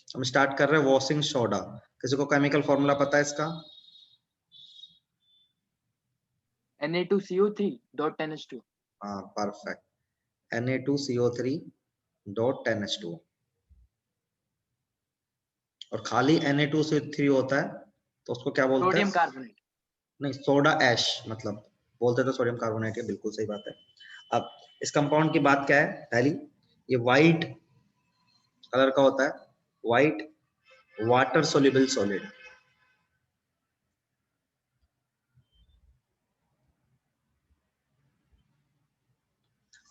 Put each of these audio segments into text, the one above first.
हम स्टार्ट कर रहे हैं वॉशिंग सोडा। किसी को केमिकल फॉर्मूला पता है इसका? Na2CO3.10H2। हाँ परफेक्ट, Na2CO3.10H2। और खाली Na2CO3 होता है तो उसको क्या बोलते सोडियम हैं? कार्बोनेट। नहीं, सोडा ऐश मतलब बोलते तो सोडियम कार्बोनेट है, बिल्कुल सही बात है। अब इस कंपाउंड की बात क्या है? पहली, ये व्हाइट कलर का होता है, व्हाइट वाटर सोल्यूबल सॉलिड।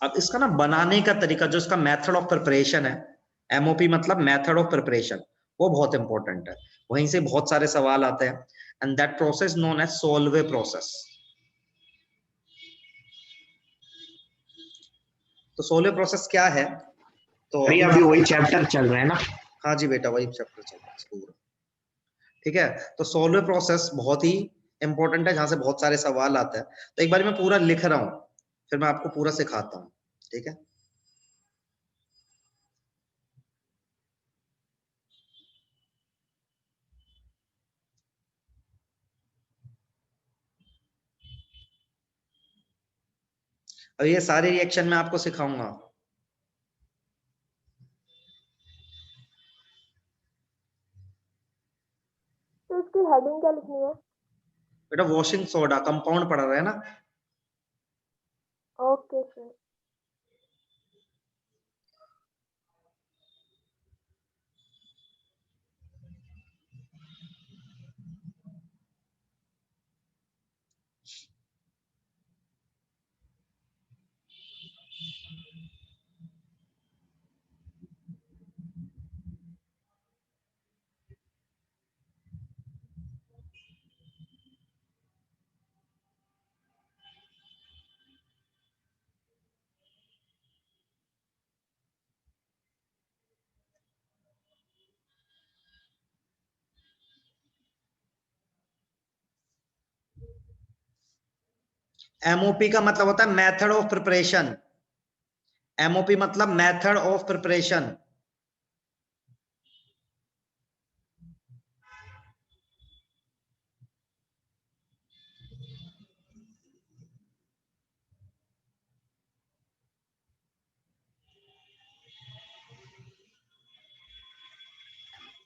अब इसका ना बनाने का तरीका, जो इसका मेथड ऑफ प्रिपरेशन है, एमओपी मतलब मेथड ऑफ प्रिपरेशन, वो बहुत इंपॉर्टेंट है। वहीं से बहुत सारे सवाल आते हैं। And that process known as solve process. तो सोल्वे प्रोसेस क्या है? तो अभी वही चैप्टर चल रहा है ना? हाँ जी बेटा, वही चैप्टर चल रहा है पूरा। ठीक है, तो सोल्वे प्रोसेस बहुत ही इंपॉर्टेंट है, जहां से बहुत सारे सवाल आते हैं। तो एक बार मैं पूरा लिख रहा हूं, फिर मैं आपको पूरा सिखाता हूं। ठीक है, और ये सारे रिएक्शन मैं आपको सिखाऊंगा। तो इसकी हेडिंग क्या लिखनी है? बेटा वॉशिंग सोडा कंपाउंड पढ़ रहे हैं ना? Okay sir. एमओपी का मतलब होता है मेथड ऑफ प्रिपरेशन। एमओपी मतलब मेथड ऑफ प्रिपरेशन।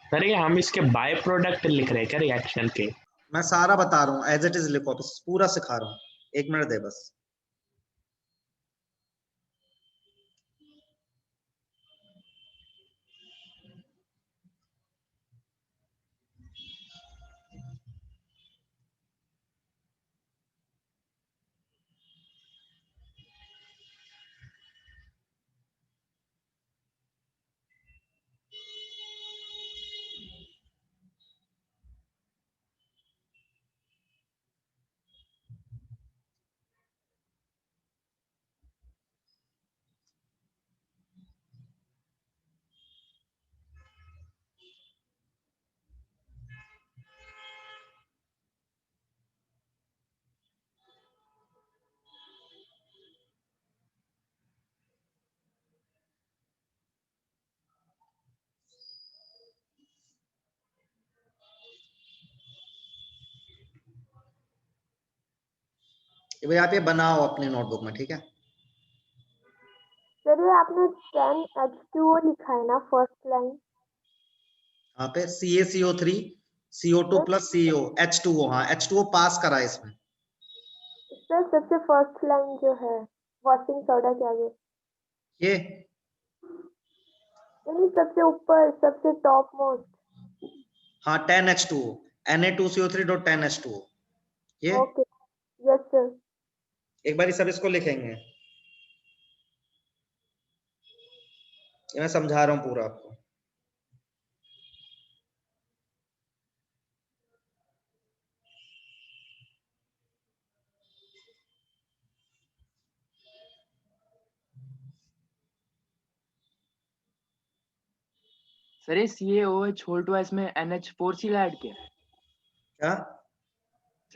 सर ये हम इसके बाय प्रोडक्ट लिख रहे हैं क्या रिएक्शन के? मैं सारा बता रहा हूँ, एज इट इज लिखो, पूरा सिखा रहा हूँ। एक मिनट दे बस। भाई आप ये बनाओ अपनी नोटबुक में, ठीक है? सर ये आपने 10H2O लिखा है ना फर्स्ट लाइन? यहाँ पे CaCO3 CO2 plus CO H2O। हाँ H2O पास करा है इसमें। सर सबसे फर्स्ट लाइन जो है वॉशिंग सोडा के आगे, ये यानी सबसे ऊपर, सबसे टॉप मोस्ट। हाँ 10H2O, Na2CO3.10H2O। ये ओके, यस सर। एक बार सब इसको लिखेंगे, ये मैं समझा रहा हूँ पूरा आपको। सर ये CaOH होल्ड वाइज में NH4Cl ऐड किया क्या?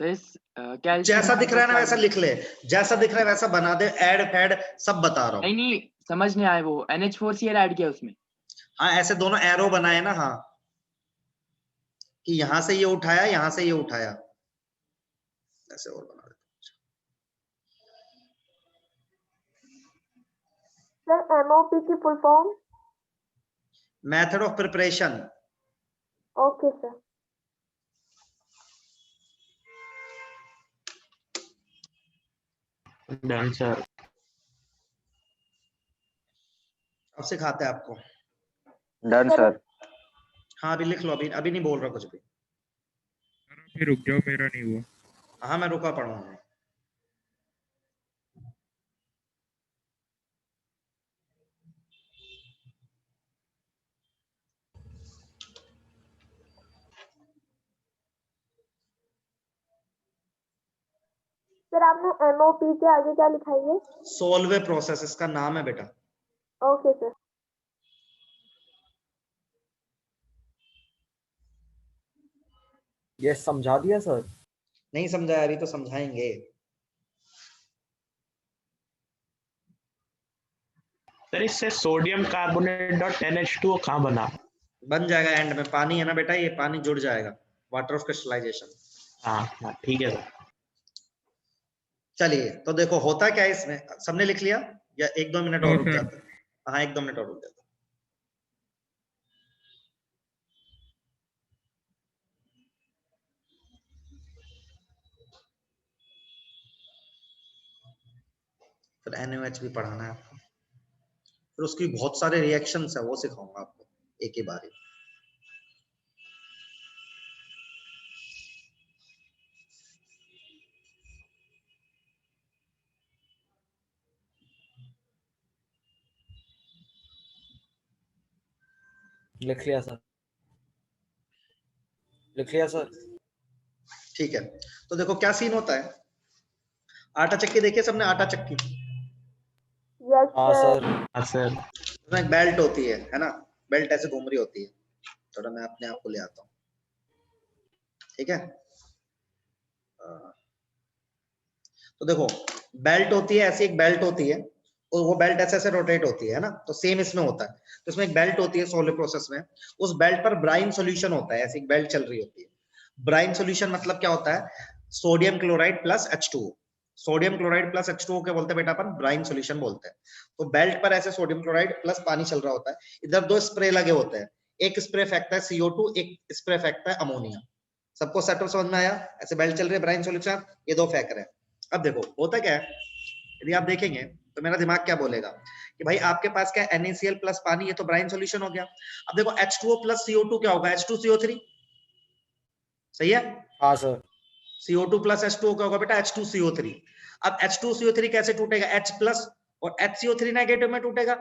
सर इस कैल्शियम जैसा दिख रहा है ना वैसा हाइड्रोक्साइड। लिख ले, जैसा दिख रहा है वैसा बना दे। ऐड फैड सब बता रहा हूँ। नहीं समझ नहीं आया, वो NH4Cl ऐड किया उसमें। हाँ ऐसे दोनों एरो बनाए ना। हाँ कि यहां से ये उठाया, यहां से ये उठाया, ऐसे और बना देते। सर MOP की full form? Method of preparation. Okay sir. Done sir. अब सिखाते हैं आपको। Done sir. हाँ अभी लिख लो, अभी अभी नहीं बोल रहा कुछ भी। फिर रुक जाओ, मेरा नहीं हुआ। हाँ मैं रुका पड़ा हूँ। सर आपने MOP के आगे क्या लिखाई है? सोल्वे प्रोसेस इसका नाम है बेटा। Okay sir. ये समझा दिया सर? नहीं समझाया, अभी तो समझाएंगे। सर इससे सोडियम कार्बोनेट डॉट NH2 कहाँ बना? बन जाएगा एंड में, पानी है ना बेटा, ये पानी जुड़ जाएगा, वाटर ऑफ क्रिस्टलाइजेशन। हाँ ठीक है सर। चलिए तो देखो होता क्या है इसमें, सबने लिख लिया या 1-2 मिनट और रुक जाते हैं? हाँ 1-2 मिनट और रुक जाते हैं। फिर NaOH भी पढ़ाना है आपको, फिर उसकी बहुत सारे रिएक्शंस है वो सिखाऊंगा आपको एक ही बारी। लिख लिया सर। लिख लिया सर। ठीक है तो देखो क्या सीन होता है, आटा चक्की देखिए सबने, आटा चक्की यस हाँ सर। सर। हाँ सर। उसमें एक बेल्ट होती है ना, बेल्ट ऐसे घूम रही होती है। थोड़ा मैं अपने आप को ले आता हूँ, ठीक है। तो देखो बेल्ट होती है, ऐसी एक बेल्ट होती है और वो बेल्ट ऐसे ऐसे रोटेट होती है ना, तो सेम इसमें होता है। तो इसमें एक बेल्ट होती है सोलर प्रोसेस में, उस बेल्ट पर ब्राइन सॉल्यूशन होता है, ऐसी एक बेल्ट चल रही होती है। ब्राइन सॉल्यूशन मतलब क्या होता है, sodium chloride plus H2O। Sodium chloride plus H2O क्या बोलते हैं बेटा अपन, ब्राइन सॉल्यूशन बोलते हैं। तो बेल्ट पर ऐसे सोडियम क्लोराइड प्लस पानी चल रहा होता है, इधर 2 स्प्रे लगे होते हैं, एक स्प्रे फेंकता है CO2, एक स्प्रे फेंकता है अमोनिया। सबको सेटअप समझ में आया? ऐसे बेल्ट चल रही है, ब्राइन सॉल्यूशन, ये 2 फेंक रहे हैं। अब देखो होता क्या है, यदि आप देखेंगे तो मेरा दिमाग क्या बोलेगा कि भाई आपके पास क्या है, NaCl प्लस पानी, ये तो ब्राइन सॉल्यूशन हो गया। अब देखो H2O प्लस CO2 क्या होगा, H2CO3, सही है। हाँ सर। CO2 प्लस H2O क्या होगा बेटा, H2CO3। अब H2CO3 कैसे टूटेगा, H प्लस और HCO3 नेगेटिव में टूटेगा,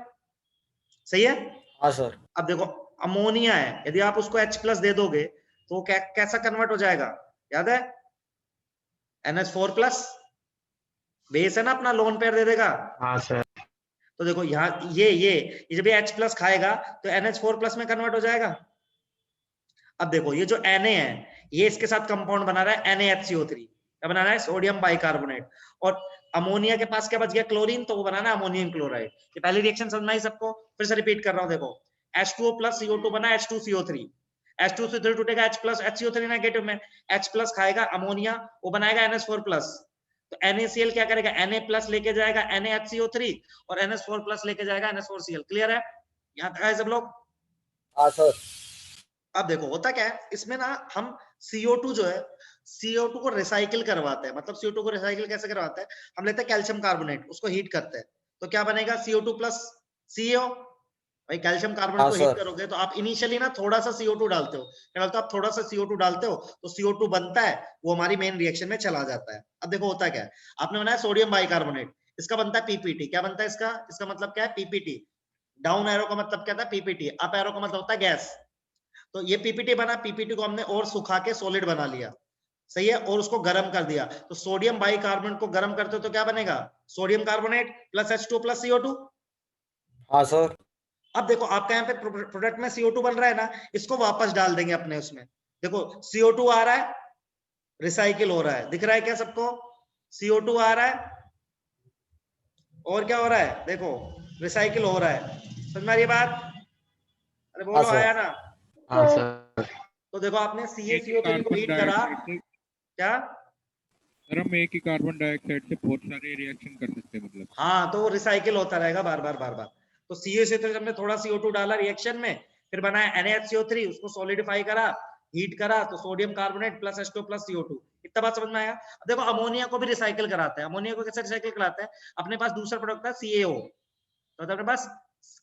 सही है। हाँ सर। अब देखो अमोनिया है, यदि आप उसको H प्लस दे दोगे तो कैसा कन्वर्ट हो जाएगा, याद है, NH4 प्लस, बेस है ना अपना, लोन पेयर दे देगा। हाँ सर। तो देखो यहाँ ये जब ये H प्लस खाएगा तो NH4 प्लस में कन्वर्ट हो जाएगा। अब देखो ये जो Na है ये इसके साथ कंपाउंड बना रहा है NaHCO3, क्या बना रहा है, सोडियम बाइकार्बोनेट। और अमोनिया के पास क्या बच गया, क्लोरीन, तो वो बनाना है अमोनियम क्लोराइड। ये पहली रिएक्शन समझ में आई सबको, फिर से रिपीट कर रहा हूं। देखो H2O प्लस CO2 बना H2CO3, H2CO3 टूटेगा H प्लस HCO3 नेगेटिव में, H प्लस खाएगा अमोनिया, वो बनाएगा NH4 प्लस। तो NaCl क्या करेगा, Na प्लस लेके जाएगा NaHCO3 और NH4 प्लस लेके जाएगा NH4Cl। क्लियर है यहाँ तक है सब लोग? हाँ सर। अब देखो होता क्या है इसमें ना, हम CO2 जो है, CO2 को रिसाइकिल करवाते हैं। मतलब CO2 को रिसाइकिल कैसे करवाते हैं, हम लेते हैं कैल्शियम कार्बोनेट, उसको हीट करते हैं, तो क्या बनेगा, CO2 प्लस CO। भाई कैल्शियम कार्बोनेट हाँ को हीट सर। करोगे तो आप इनिशियली ना थोड़ा सा CO2 डालते हो, क्या डालते हो आप, थोड़ा सा CO2 डालते हो, तो CO2 बनता है, वो हमारी मेन रिएक्शन में चला जाता है। अब देखो होता क्या है, आपने बनाया सोडियम बाइकार्बोनेट, इसका बनता है PPT। क्या बनता है इसका मतलब क्या है, PPT। डाउन एरो का मतलब क्या था, PPT। अप एरो का मतलब होता है गैस। तो ये PPT बना, PPT को हमने और सुखा के सॉलिड बना लिया, सही है, और उसको गर्म कर दिया। तो सोडियम बाइकार्बोनेट को गर्म करते हो तो क्या बनेगा, sodium carbonate plus H2 plus CO2। हाँ सर। अब देखो आपका यहाँ पे प्रोडक्ट में CO2 बन रहा है ना, इसको वापस डाल देंगे अपने उसमें। देखो CO2 आ रहा है, रिसाइकिल हो रहा है, दिख रहा है क्या सबको, CO2 आ रहा है और क्या हो रहा है, देखो रिसाइकिल हो रहा है। समझ में आ रही है बात, अरे हाँ बोलो सर। आया ना। हाँ सर। तो देखो आपने एक ही CaCO3 को कार्बन हीट करा, डाइऑक्साइड से क्या? सर हम एक ही कार्बन डाइऑक्साइड से बहुत सारे रिएक्शन कर सकते हैं मतलब। हाँ, तो वो रिसाइकिल होता रहेगा बार बार बार बार। तो CaCO3 हमने थोड़ा CO2 डाला रिएक्शन में, फिर बनाया NaHCO3, उसको सॉलिडिफाई करा, हीट करा, तो sodium carbonate plus H2 plus CO2। इतना बात समझ में आया? देखो अमोनिया को भी रिसाइकिल कराते हैं। अमोनिया को कैसे रिसाइकिल कराते हैं? अपने पास दूसरा प्रोडक्ट था CaO, तो अपने पास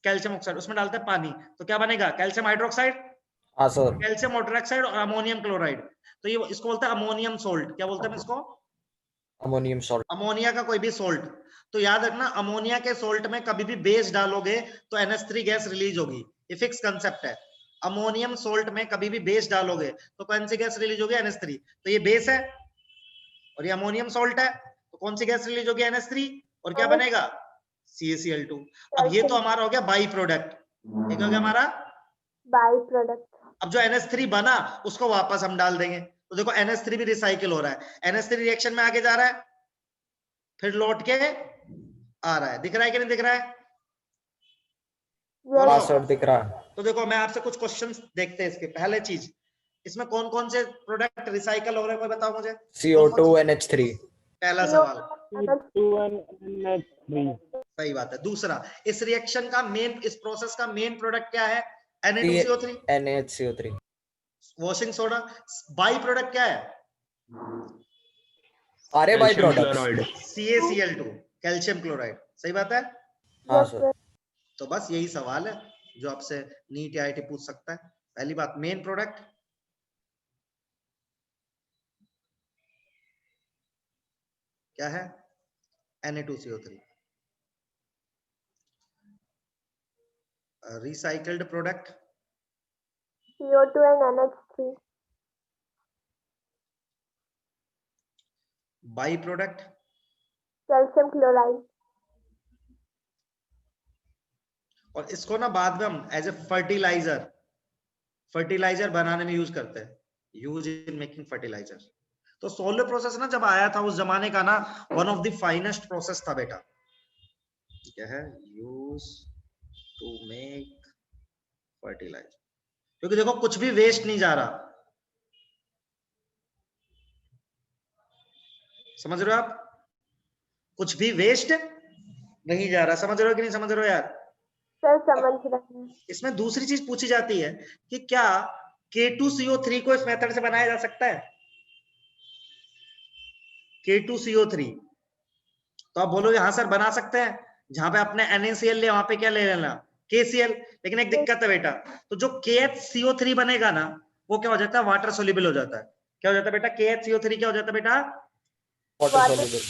कैल्शियम ऑक्साइड, उसमें डालते हैं पानी, तो क्या बनेगा? कैल्शियम हाइड्रोक्साइड, हाँ सर। कैल्शियम हाइड्रोक्साइड और अमोनियम क्लोराइड। तो ये इसको बोलते हैं अमोनियम सोल्ट। क्या बोलते हैं इसको? Ammonium salt. अमोनिया का कोई भी सोल्ट। तो याद रखना, अमोनिया के सोल्ट में कभी भी बेस डालोगे तो NH3 गैस रिलीज होगी। ये फिक्स कंसेप्ट है। अमोनियम सोल्ट में कभी भी बेस डालोगे तो कौन सी गैस रिलीज होगी? NH3। तो ये बेस है और ये अमोनियम सोल्ट है, तो कौन सी गैस रिलीज होगी? NH3। और क्या बनेगा? CaCl2। अब ये तो हमारा हो गया बाई प्रोडक्ट। ये क्या हो गया हमारा? By product. अब जो NH3 बना उसको वापस हम डाल देंगे, तो देखो NH3 भी रिसाइकिल हो रहा है। NH3 रिएक्शन में आगे जा रहा है, फिर लौट के आ रहा है। दिख रहा है कि नहीं दिख रहा है? हाँ बोलो। सर दिख रहा है। तो देखो मैं आपसे कुछ क्वेश्चंस देखते हैं इसके। पहले चीज, इसमें कौन कौन से प्रोडक्ट रिसाइकल हो रहे हैं, कोई बताओ मुझे। CO2 NH3। पहला सवाल, CO2NH3। सही बात है। दूसरा, इस रिएक्शन का मेन, इस प्रोसेस का मेन प्रोडक्ट क्या है? Na2CO3, NaHCO3। Washing soda. By product क्या है? सारे by calcium products. Chloride. CaCl2, calcium chloride. सही बात है। हाँ सर। तो बस यही सवाल है जो आपसे नीट या IIT पूछ सकता है। पहली बात, मेन प्रोडक्ट क्या है? Na2CO3। Recycled product CO2 and NH3. By product Calcium chloride. और इसको ना बाद में हम एज ए फर्टिलाइजर बनाने में यूज करते हैं, यूज इन मेकिंग फर्टिलाइजर। तो सोलर प्रोसेस ना जब आया था उस जमाने का ना, one of the finest process था बेटा। क्या है? Use to make fertiliser. क्योंकि देखो कुछ भी वेस्ट नहीं जा रहा, समझ रहे हो आप? कुछ भी वेस्ट नहीं जा रहा। समझ रहे हो कि नहीं समझ रहे हो यार? सर समझ रहे हैं। इसमें दूसरी चीज पूछी जाती है कि क्या K2CO3 को इस मेथड से बनाया जा सकता है? K2CO3, तो आप बोलोगे हाँ सर बना सकते हैं। जहां पे आपने NaCl ले, वहां पे क्या ले लेना? KCl। लेकिन एक दिक्कत है बेटा, तो जो KHCO3 बनेगा ना, वो क्या हो जाता है? वाटर सोल्यूबल हो जाता है। क्या हो जाता है बेटा? KHCO3 क्या हो जाता है बेटा? Water soluble.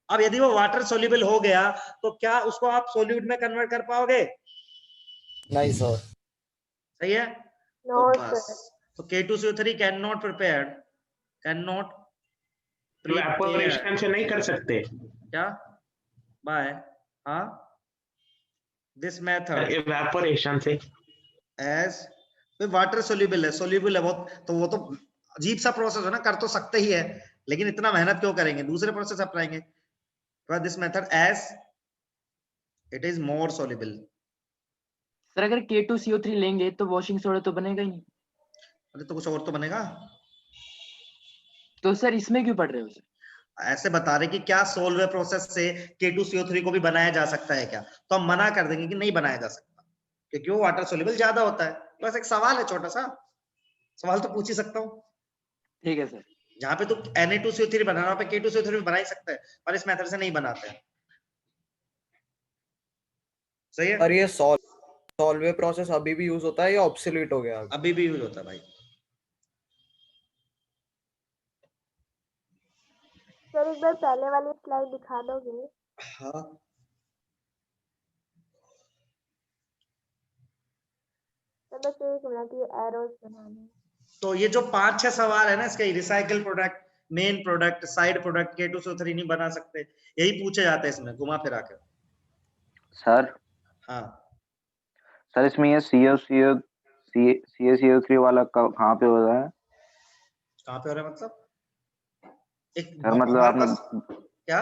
अब यदि वो वाटर सोल्यूबल हो गया तो क्या उसको आप सोल्यूट में कन्वर्ट कर पाओगे? नहीं सर। सही है। नो तो सर। बस, तो K2CO3 कैन नॉट इवेपोरेशन से नहीं कर सकते। क्या? बाय हाँ, दिस मेथड इवेपोरेशन से एज वाटर सोल्यूबल है वो, तो वो तो अजीब सा प्रोसेस है ना, कर तो सकते ही है, लेकिन इतना मेहनत क्यों करेंगे? दूसरे प्रोसेस अपनाएंगे। This method as it is more soluble. Sir अगर K2CO3 लेंगे तो वॉशिंग सोडा तो बनेगा ही नहीं। अरे तो कुछ और तो बनेगा। तो सर इसमें क्यों पढ़ रहे हो सर? ऐसे बता रहे कि क्या सोल्वे प्रोसेस से K2CO3 को भी बनाया जा सकता है क्या? तो हम मना कर देंगे कि नहीं बनाया जा सकता, क्योंकि वो वाटर सोल्यूबल ज्यादा होता है। बस एक सवाल है, छोटा सा सवाल तो पूछ ही सकता हूँ। ठीक है सर। जहां पे तो Na2CO3 बनाना, पे K2CO3 बना ही सकता है, पर इस मेथड से नहीं बनाते हैं। सही है। और ये सॉल्वे प्रोसेस अभी भी यूज होता है या ऑब्सोलीट हो गया? अभी भी यूज होता है भाई। सर एक बार पहले वाली स्लाइड दिखा दोगे? हाँ, तो बस 1 मिनट, ये एरोस बनाने। तो ये जो 5-6 सवाल है ना इसके, recycle product, main product, side product, K2CO3 नहीं बना सकते, यही पूछे जाते हैं इसमें घुमा फिरा के। सर हाँ, सर इसमें ये CaCO3 वाला कहाँ पे हो रहा है? कहाँ पे हो रहा है मतलब? एक सर मतलब हमारे आपने पास क्या?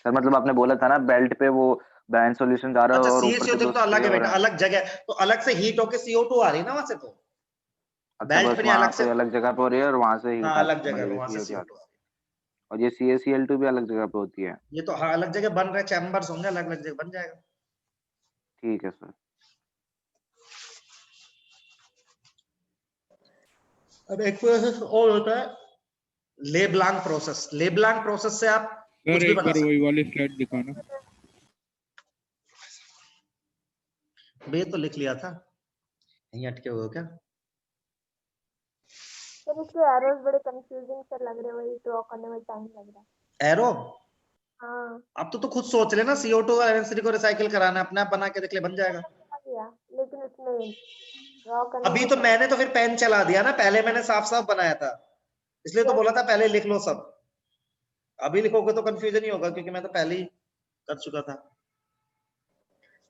सर मतलब आपने बोला था ना बेल्ट पे वो बैलेंस सॉल्यूशन जा रहा है अच्छा, और ऊपर से CaCO3 जो तो अलग है हो बेटा, रहा है। अलग जगह, तो अलग से हीट होके CO2 आ रही है ना वहां से। तो अच्छा बेल्ट बस पे नहीं, वहाँ अलग पे से। अलग जगह पे हो रही है और वहां से हाँ, अलग जगह पे, वहां से CO2 CO2 आती है। और ये CaCl2 भी अलग जगह पे होती है। ये तो हाँ अलग जगह बन रहे चैम्बर्स होंगे, अलग अलग जगह बन जाएगा। ठीक है सर। अब एक प्रोसेस और होता है ले ब्लांक प्रोसेस। ले ब्लांक प्रोसेस से आप कुछ सर भी एक बना बार सकते वही वाली स्लाइड दिखाना। हो। ये तो लिख लिया था, यहीं अटके हुए हो क्या? सर इसके एरोस बड़े कंफ्यूजिंग सर लग रहे हैं, वही ड्रॉ करने में टाइम लग रहा है। एरो हाँ अब तो खुद सोच लेना, CO2 और NH3 को रिसाइकिल कराना, अपने आप बना के देख ले, बन जाएगा। आ गया, लेकिन उसमें ड्रॉ करने अभी में तो मैंने तो फिर पेन चला दिया ना, पहले मैंने साफ साफ बनाया था, इसलिए तो बोला था पहले लिख लो सब। अभी लिखोगे तो कंफ्यूजन ही होगा, क्योंकि मैं तो पहले ही कर चुका था।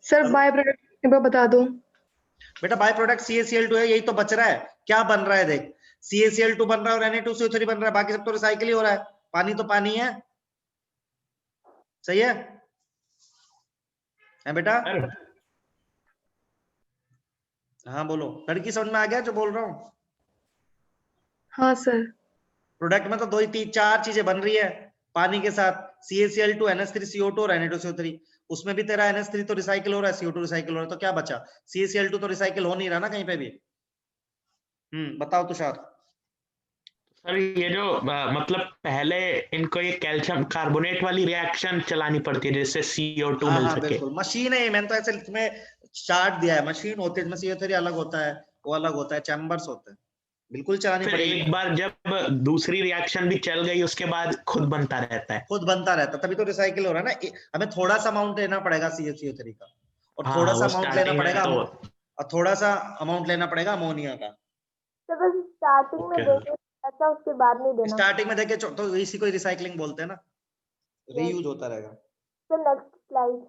सर बाय प्रोडक्ट बता दो। बेटा बाय प्रोडक्ट CaCl2 है, यही तो बच रहा है। क्या बन रहा है देख, CaCl2 बन रहा है और Na2CO3 बन रहा है, बाकी सब तो रिसाइकिल ही हो रहा है। पानी तो पानी है, सही है बेटा? सर हाँ बोलो, लड़की समझ में आ गया जो बोल रहा हूँ? हाँ सर। प्रोडक्ट में तो दो ही तीन चार चीजें बन रही है पानी के साथ, CaCl2 NH3 CO2 और Na2CO3। उसमें भी तेरा NH3 तो रिसाइकिल हो रहा है, CO2 रिसाइकिल हो रहा है, तो क्या बचा? CaCl2 तो रिसाइकिल हो नहीं रहा ना कहीं पे भी। बताओ तुषार। सर ये जो मतलब पहले इनको ये कैल्शियम कार्बोनेट वाली रिएक्शन चलानी पड़ती है जिससे CO2 हाँ मिल हाँ सके। बिल्कुल, मशीन है, मैंने तो ऐसे तुम्हें चार्ट दिया है, मशीन होती है, इसमें CO3 अलग होता है, वो अलग होता है, चैम्बर्स होते हैं, बिल्कुल चलानी फिर पड़ेगी। एक बार जब दूसरी रिएक्शन भी चल गई उसके बाद खुद बनता रहता है। खुद बनता रहता है, तभी तो रिसाइकिल हो रहा है ना। हमें थोड़ा सा अमाउंट लेना पड़ेगा CaCO3 का, और हाँ थोड़ा हाँ सा वो अमाउंट लेना स्टार्टिंग में पड़ेगा तो। और थोड़ा सा अमाउंट लेना पड़ेगा अमोनिया का। तो बस स्टार्टिंग में ओके देंगे, अच्छा उसके बाद नहीं देना। स्टार्टिंग में देखे तो इसी को रिसाइकलिंग बोलते हैं ना, रीयूज होता रहेगा। तो नेक्स्ट स्लाइड।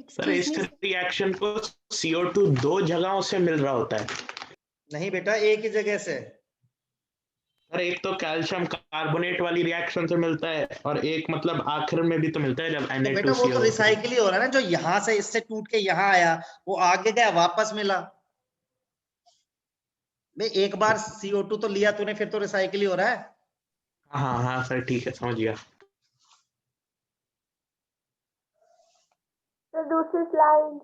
सर इस रिएक्शन को CO2 दो जगहों से मिल रहा होता है। नहीं बेटा, एक ही जगह से। सर एक तो कैल्शियम कार्बोनेट वाली रिएक्शन से मिलता है और एक मतलब आखिर में भी तो मिलता है जब तो बेटा वो तो Na2CO3। रिसाइकिल ही हो रहा है ना, जो यहाँ से इससे टूट के यहाँ आया वो आगे गया वापस मिला। भाई एक बार CO2 तो लिया तूने, फिर तो रिसाइकिल ही हो रहा है। हाँ हाँ सर ठीक है समझ गया। तो दूसरी स्लाइड।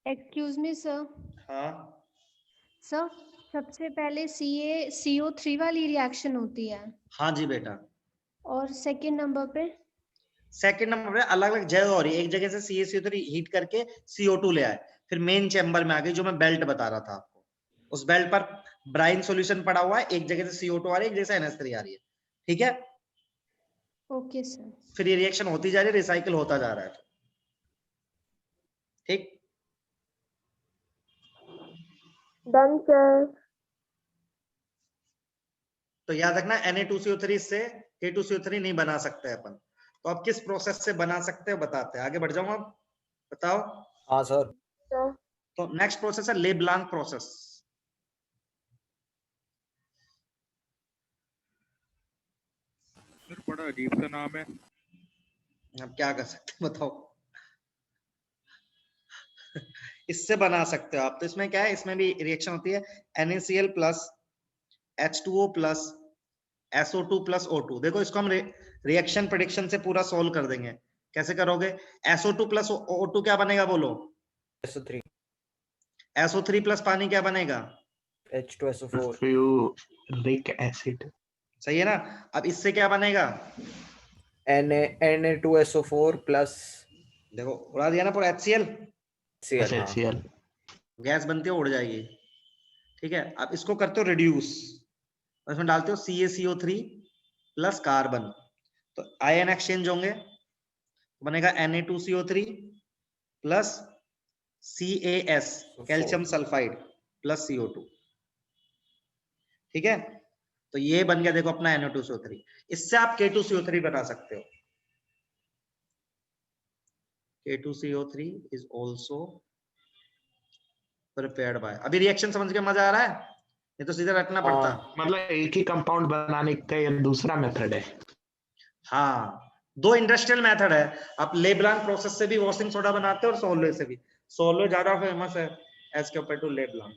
Excuse me sir. हाँ सर सबसे पहले CO3 वाली रिएक्शन होती है हाँ जी बेटा। और सेकंड नंबर पे सेकंड नंबर पे अलग अलग जगह हो रही है, एक जगह से CaCO3 हीट करके CO2 ले आए, फिर मेन चैम्बर में आ गई, जो मैं बेल्ट बता रहा था आपको। उस बेल्ट पर ब्राइन सॉल्यूशन पड़ा हुआ है, एक जगह से CO2 आ रही है, एक जगह से NH3 आ रही है, ठीक है? Okay sir. फिर ये रिएक्शन होती जा रही है, रिसाइकिल होता जा रहा है, ठीक? Done sir. तो याद रखना Na2CO3 से K2CO3 नहीं बना सकते अपन। तो अब किस प्रोसेस से बना सकते हो बताते हैं, आगे बढ़ जाऊं अब, बताओ। हाँ सर। तो नेक्स्ट प्रोसेस है ले ब्लांक प्रोसेस। सर बड़ा अजीब सा नाम है। अब क्या कर सकते हैं बताओ। इससे बना सकते हो आप। तो इसमें क्या है, इसमें भी रिएक्शन होती है NaCl plus H2O plus SO2 plus O2। देखो इसको हम रिएक्शन प्रेडिक्शन से पूरा सोल्व कर देंगे। कैसे करोगे? SO2 प्लस O2 क्या बनेगा बोलो? SO3 SO3 प्लस पानी क्या बनेगा? H2SO4 फ्लूरिक acid. सही है ना? अब इससे क्या बनेगा? Na2SO4 प्लस देखो उड़ा दिया ना पूरा HCl, Cl। हाँ HCl। गैस बनती है उड़ जाएगी, ठीक है? अब इसको करते हो रिड्यूस, इसमें डालते हो CaCO3 प्लस कार्बन, तो आयन एक्सचेंज होंगे, बनेगा Na2CO3 plus CaS calcium sulphide plus CO2। ठीक है, तो ये बन गया देखो अपना Na2CO3। इससे आप K2CO3 बना सकते हो। K2CO3 is also prepared by। अभी रिएक्शन समझ के मजा आ रहा है? ये तो सीधे रखना पड़ता। मतलब एक ही कंपाउंड बनाने का ये दूसरा मेथड है। हाँ, दो इंडस्ट्रियल मेथड है। आप लेब्लांक प्रोसेस से भी वॉशिंग सोडा बनाते हो और सोलो से भी। सोलो ज्यादा फेमस है एज कम्पेयर टू लेब्लांक,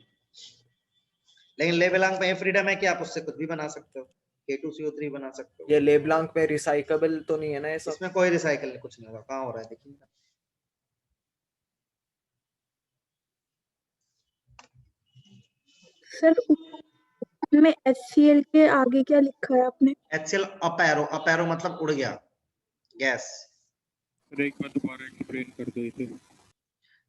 लेकिन लेब्लांक में फ्रीडम है कि आप उससे कुछ भी बना सकते हो, K2CO3 बना सकते हो। ये लेब्लांक में रिसाइकेबल तो नहीं है ना ये सब? इसमें कोई रिसाइकल नहीं, कुछ नहीं होगा। कहाँ हो रहा है देखिए। सर में HCl के आगे क्या लिखा है आपने? HCl up arrow, up arrow मतलब उड़ गया गैस। सर एक बार दोबारा एक्सप्लेन कर दो इसे।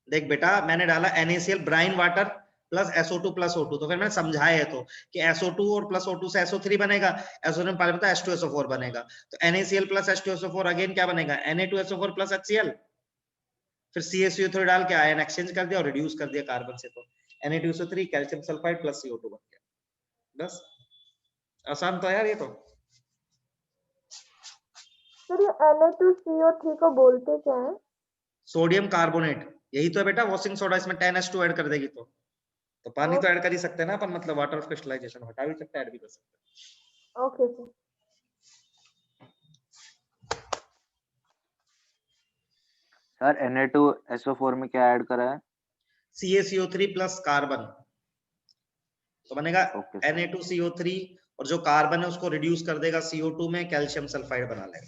देख बेटा, मैंने डाला NaCl brine water plus SO2 plus O2, तो फिर मैंने समझाया है तो कि SO2 और प्लस O2 से SO3 बनेगा, SO2 में पानी बता H2SO4 बनेगा, तो NaCl प्लस H2SO4 अगेन क्या बनेगा, Na2SO4 प्लस HCl। फिर CaCO3 डाल के आयन एक्सचेंज कर दिया और रिड्यूस कर दिया कार्बन से, तो Na2SO3 calcium sulphide plus CO2 बन गया। बस, आसान तो है यार ये तो। सर ये Na2CO3 को बोलते क्या है? सोडियम कार्बोनेट, यही तो है बेटा वॉशिंग सोडा। इसमें 10H2 ऐड कर देगी तो पानी तो ऐड कर ही सकते हैं ना अपन, मतलब वाटर ऑफ क्रिस्टलाइजेशन हटा भी सकते हैं, ऐड भी कर सकते हैं। Okay sir. सर Na2SO4 में क्या ऐड करा है? CaCO3 प्लस कार्बन, तो बनेगा ओके सर। Na2CO3 और जो कार्बन है उसको रिड्यूस कर देगा CO2 में, कैल्शियम सल्फाइड बना लेगा।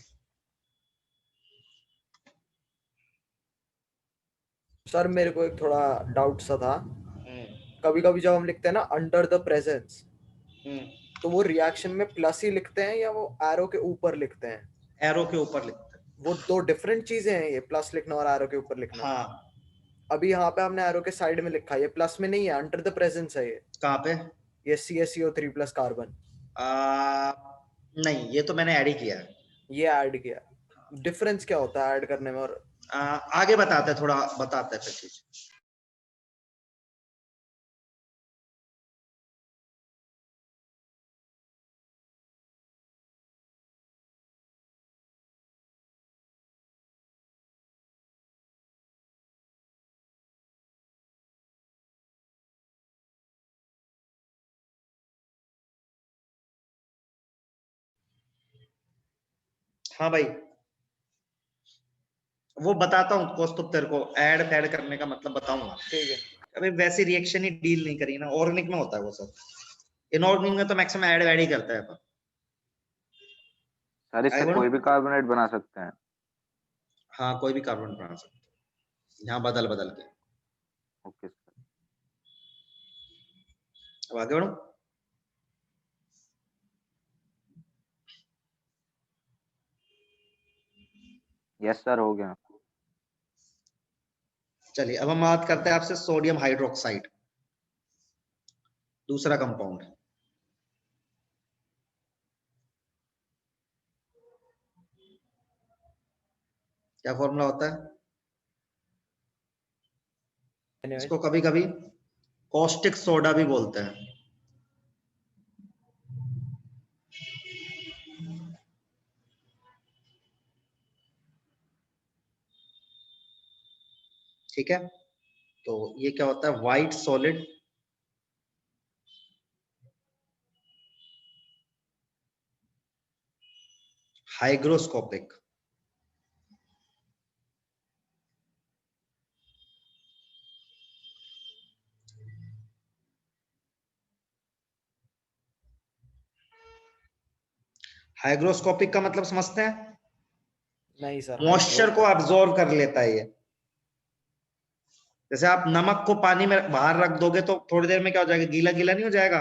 सर मेरे को एक थोड़ा डाउट सा था, कभी कभी जब हम लिखते हैं ना अंडर द प्रेजेंस, तो वो रिएक्शन में प्लस ही लिखते हैं या वो एरो के ऊपर लिखते हैं? एरो के ऊपर लिखते हैं। वो दो डिफरेंट चीजें हैं, ये प्लस लिखना और एरो के ऊपर लिखना। हाँ, अभी यहाँ पे हमने एरो के साइड में लिखा है, ये प्लस में नहीं है, अंडर द प्रेजेंस है ये। कहाँ पे? ये CaCO3 प्लस कार्बन। नहीं, ये तो मैंने ऐड ही किया है। ये ऐड किया, डिफरेंस क्या होता है ऐड करने में? और आगे बताते हैं, थोड़ा बताते हैं फिर चीज। हाँ भाई, वो बताता हूँ कौस्तुभ तेरे को, ऐड करने का मतलब बताऊंगा। ठीक है। अभी वैसी रिएक्शन ही डील नहीं करी ना, ऑर्गेनिक में होता है वो सब, इनऑर्गेनिक में तो मैक्सिमम ऐड ही करता है अपन। सर इससे कोई भी कार्बोनेट बना सकते हैं? हाँ, कोई भी कार्बन बना सकते हैं, यहाँ बदल बदल के। Okay sir. अब आगे बढ़ो। यस सर, हो गया। चलिए अब हम बात करते हैं आपसे सोडियम हाइड्रोक्साइड, दूसरा कंपाउंड। क्या फॉर्मूला होता है इसको? कभी कभी कॉस्टिक सोडा भी बोलते हैं। ठीक है, तो ये क्या होता है, व्हाइट सॉलिड हाइग्रोस्कोपिक। हाइग्रोस्कोपिक का मतलब समझते हैं? नहीं सर। मॉइस्चर को अब्सॉर्ब कर लेता है ये। जैसे आप नमक को पानी में बाहर रख दोगे तो थोड़ी देर में क्या हो जाएगा, गीला गीला नहीं हो जाएगा?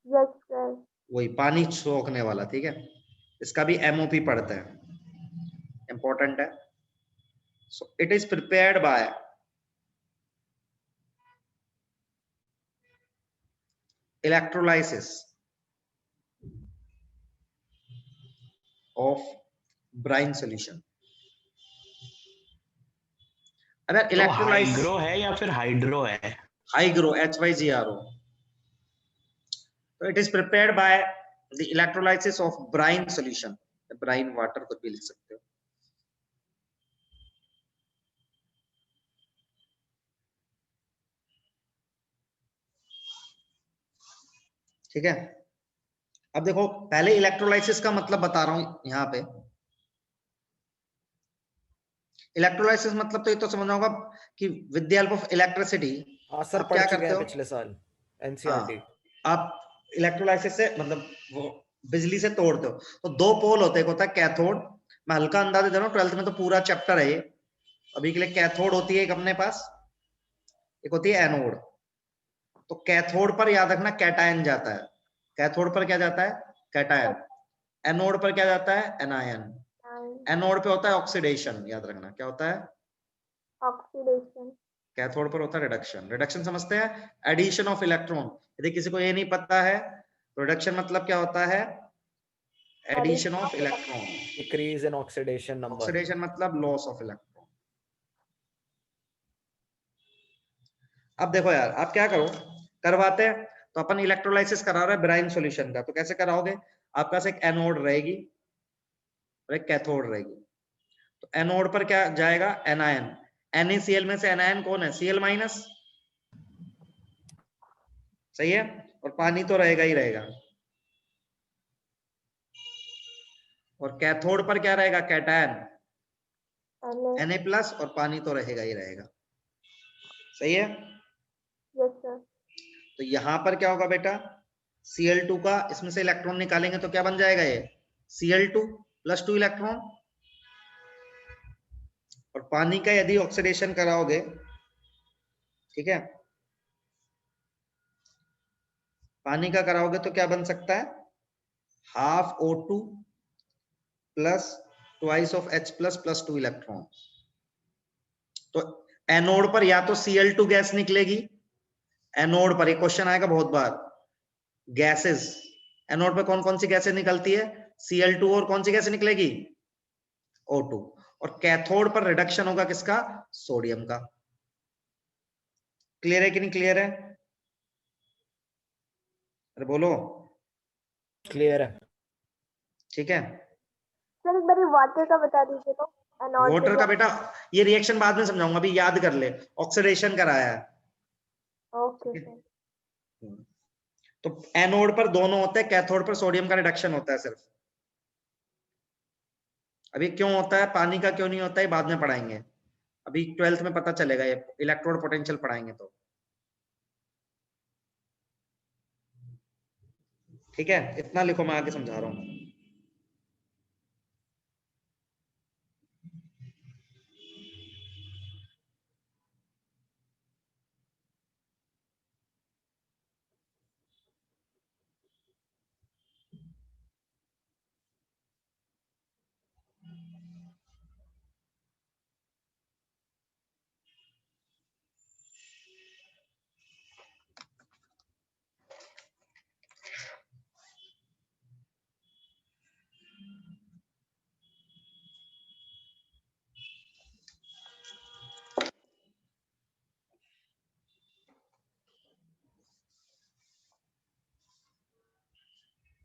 Yes sir. वही पानी सोखने वाला। ठीक है, इसका भी MOP पढ़ते हैं, इंपॉर्टेंट है। So it is prepared by electrolysis of brine solution. अगर तो इलेक्ट्रोलाइसिस हाइग्रो है या फिर हाइड्रो है? हाइग्रो HYGRO, तो it is prepared by the electrolysis of brine solution, brine water कुछ भी लिख सकते हो। ठीक है, अब देखो पहले इलेक्ट्रोलाइसिस का मतलब बता रहा हूं यहां पे। इलेक्ट्रोलाइसिस मतलब तो ये तो समझना होगा कि with the help of electricity हाँ सर, आप पढ़ क्या चुके करते हैं हो। पिछले साल हाँ, एनसीईआरटी। आप इलेक्ट्रोलाइसिस से मतलब वो बिजली से तोड़ते हो, तो दो पोल होते हैं, एक होता है कैथोड। मैं हल्का अंदाजा दे रहा हूँ, 12th में तो पूरा चैप्टर है ये, अभी के लिए कैथोड होती है एक अपने पास, एक होती है एनोड। तो कैथोड पर याद रखना कैटायन जाता है, कैथोड पर क्या जाता है, कैटायन। एनोड पर क्या जाता है, एनायन। एनोड पे होता है ऑक्सीडेशन, याद रखना क्या होता है, ऑक्सीडेशन। कैथोड पर होता है रिडक्शन। रिडक्शन समझते हैं, एडिशन ऑफ इलेक्ट्रॉन। यदि किसी को ये नहीं पता है, रिडक्शन मतलब क्या होता है, addition of electron. Decrease in oxidation number. Oxidation मतलब लॉस ऑफ इलेक्ट्रॉन। अब देखो यार, आप क्या करो, करवाते हैं तो अपन इलेक्ट्रोलाइसिस करा रहे हैं ब्राइन सॉल्यूशन का, तो कैसे कराओगे, आपके पास एक एनोड रहेगी और एक कैथोड रहेगी। तो एनोड पर क्या जाएगा, एनायन। NaCl में से एनायन कौन है, Cl माइनस, सही है, और पानी तो रहेगा ही रहेगा। और कैथोड पर क्या रहेगा, कैटायन Na प्लस, और पानी तो रहेगा ही रहेगा, सही है। Yes sir. तो यहां पर क्या होगा बेटा, Cl2 का इसमें से इलेक्ट्रॉन निकालेंगे तो क्या बन जाएगा, ये Cl2 प्लस 2 इलेक्ट्रॉन। और पानी का यदि ऑक्सीडेशन कराओगे, ठीक है, पानी का कराओगे तो क्या बन सकता है, half O2 plus twice of H plus plus 2 electron. तो एनोड पर या तो Cl2 गैस निकलेगी, एनोड पर एक क्वेश्चन आएगा बहुत बार, गैसेस, एनोड पे कौन कौन सी गैसेस निकलती है, Cl2, और कौन सी गैस निकलेगी, O2। और कैथोड पर रिडक्शन होगा किसका, सोडियम का। क्लियर है कि नहीं क्लियर है, अरे बोलो। क्लियर है। ठीक है, सर एक बार वाटर का बता दीजिए तो। एनोड वाटर का बेटा ये रिएक्शन बाद में समझाऊंगा, अभी याद कर ले, ऑक्सीडेशन कराया है। Okay sir. तो एनोड पर दोनों होते हैं, कैथोड पर सोडियम का रिडक्शन होता है सिर्फ। अभी क्यों होता है, पानी का क्यों नहीं होता है, बाद में पढ़ाएंगे, अभी 12th में पता चलेगा, ये इलेक्ट्रोड पोटेंशियल पढ़ाएंगे तो। ठीक है, इतना लिखो, मैं आगे समझा रहा हूं।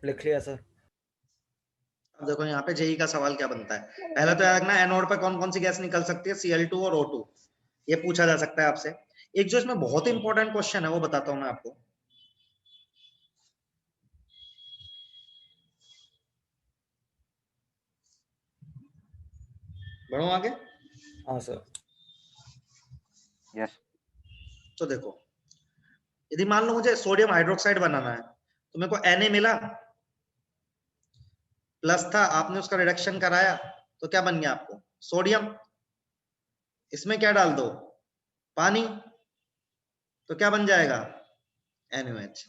लिख लिया सर। अब देखो यहाँ पे जेई का सवाल क्या बनता है, पहले तो याद रखना एनोड पर कौन कौन सी गैस निकल सकती है, Cl2 और O2, ये पूछा जा सकता है आपसे। एक जो इसमें बहुत इंपॉर्टेंट क्वेश्चन है वो बताता हूं मैं आपको। बढ़ो आगे। हाँ सर। यस। तो देखो, यदि मान लो मुझे सोडियम हाइड्रोक्साइड बनाना है, तो मेरे को Na मिला, प्लस था, आपने उसका रिडक्शन कराया, तो क्या बन गया आपको, सोडियम। इसमें क्या डाल दो, पानी, तो क्या बन जाएगा, NaOH।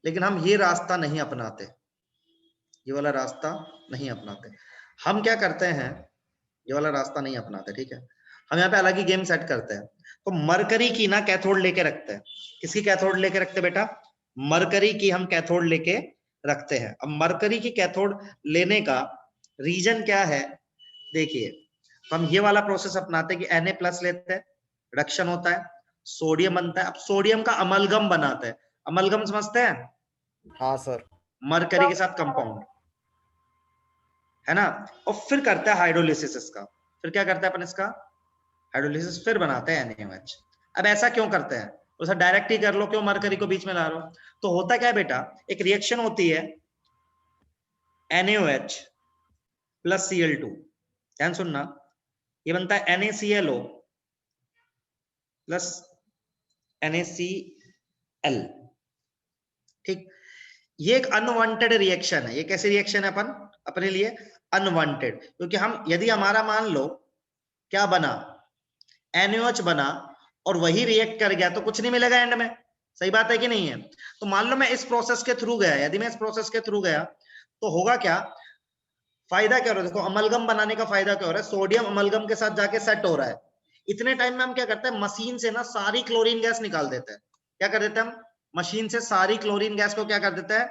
लेकिन हम ये रास्ता नहीं अपनाते, ये वाला रास्ता नहीं अपनाते। हम क्या करते हैं, ये वाला रास्ता नहीं अपनाते, ठीक है, हम यहाँ पे अलग ही गेम सेट करते हैं। तो मरकरी की ना कैथोड लेके रखते हैं, किसकी कैथोड लेके रखते हैं बेटा, मरकरी की हम कैथोड लेके रखते हैं। अब मरकरी की कैथोड लेने का रीजन क्या है, देखिए तो हम ये वाला प्रोसेस अपनाते हैं कि Na+ लेते हैं, रिडक्शन होता है, सोडियम बनता है। अब सोडियम का अमलगम बनाते हैं, अमलगम समझते हैं? हाँ सर। मरकरी के साथ कंपाउंड, है ना। और फिर करते हैं हाइड्रोलिसिस इसका। फिर क्या करते हैं अपन इसका हाइड्रोलिसिस, फिर बनाते हैं NaOH। अब ऐसा क्यों करते हैं, तो सर डायरेक्ट ही कर लो, क्यों मरकरी को बीच में ला रहे हो। तो होता क्या है बेटा, एक रिएक्शन होती है NaOH प्लस Cl2, ध्यान सुनना, ये बनता है NaClO प्लस NaCl, ठीक। ये एक अनवांटेड रिएक्शन है। ये कैसी रिएक्शन है अपन अपने लिए अनवांटेड, क्योंकि हम यदि हमारा मान लो क्या बना NaOH बना और वही रिएक्ट कर गया तो कुछ नहीं मिलेगा एंड में, सही बात है कि नहीं है। तो मान लो मैं इस प्रोसेस के थ्रू गया, यदि मैं इस प्रोसेस के थ्रू गया तो होगा क्या, फायदा क्या हो रहा है, देखो अमलगम बनाने का फायदा क्या हो रहा है, सोडियम अमलगम के साथ जाके सेट हो रहा है। इतने टाइम में हम क्या करते हैं, मशीन से ना सारी क्लोरीन गैस निकाल देते हैं। क्या कर देते हैं हम, मशीन से सारी क्लोरीन गैस को क्या कर देते हैं,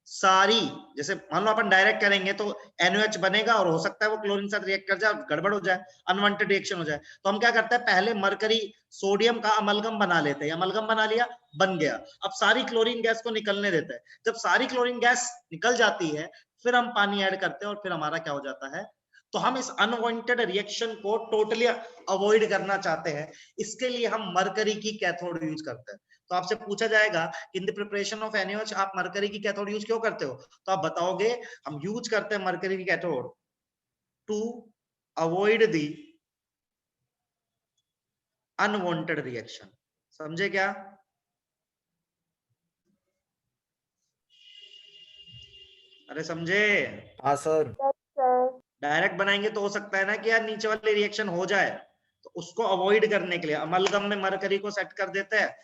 सारी, जैसे मान लो अपन डायरेक्ट करेंगे तो NaOH बनेगा और हो सकता है वो क्लोरीन साथ रिएक्ट कर जाए, गड़बड़ हो जाए, अनवांटेड रिएक्शन हो जाए। तो हम क्या करते हैं, पहले मरकरी सोडियम का अमलगम बना लेते हैं, अमलगम बना लिया, बन गया, अब सारी क्लोरीन गैस को निकलने देते हैं। जब सारी क्लोरीन गैस निकल जाती है फिर हम पानी ऐड करते हैं और फिर हमारा क्या हो जाता है। तो हम इस अनवांटेड रिएक्शन को टोटली अवॉइड करना चाहते हैं, इसके लिए हम मरकरी की कैथोड यूज करते हैं। तो आपसे पूछा जाएगा in the preparation of NaOH आप मरकरी की कैथोड यूज क्यों करते हो, तो आप बताओगे हम यूज करते हैं मरकरी की cathode to avoid the unwanted reaction. समझे क्या, अरे समझे। हाँ सर। डायरेक्ट बनाएंगे तो हो सकता है ना कि यार नीचे वाले रिएक्शन हो जाए, तो उसको अवॉइड करने के लिए अमलगम में मरकरी को सेट कर देते हैं,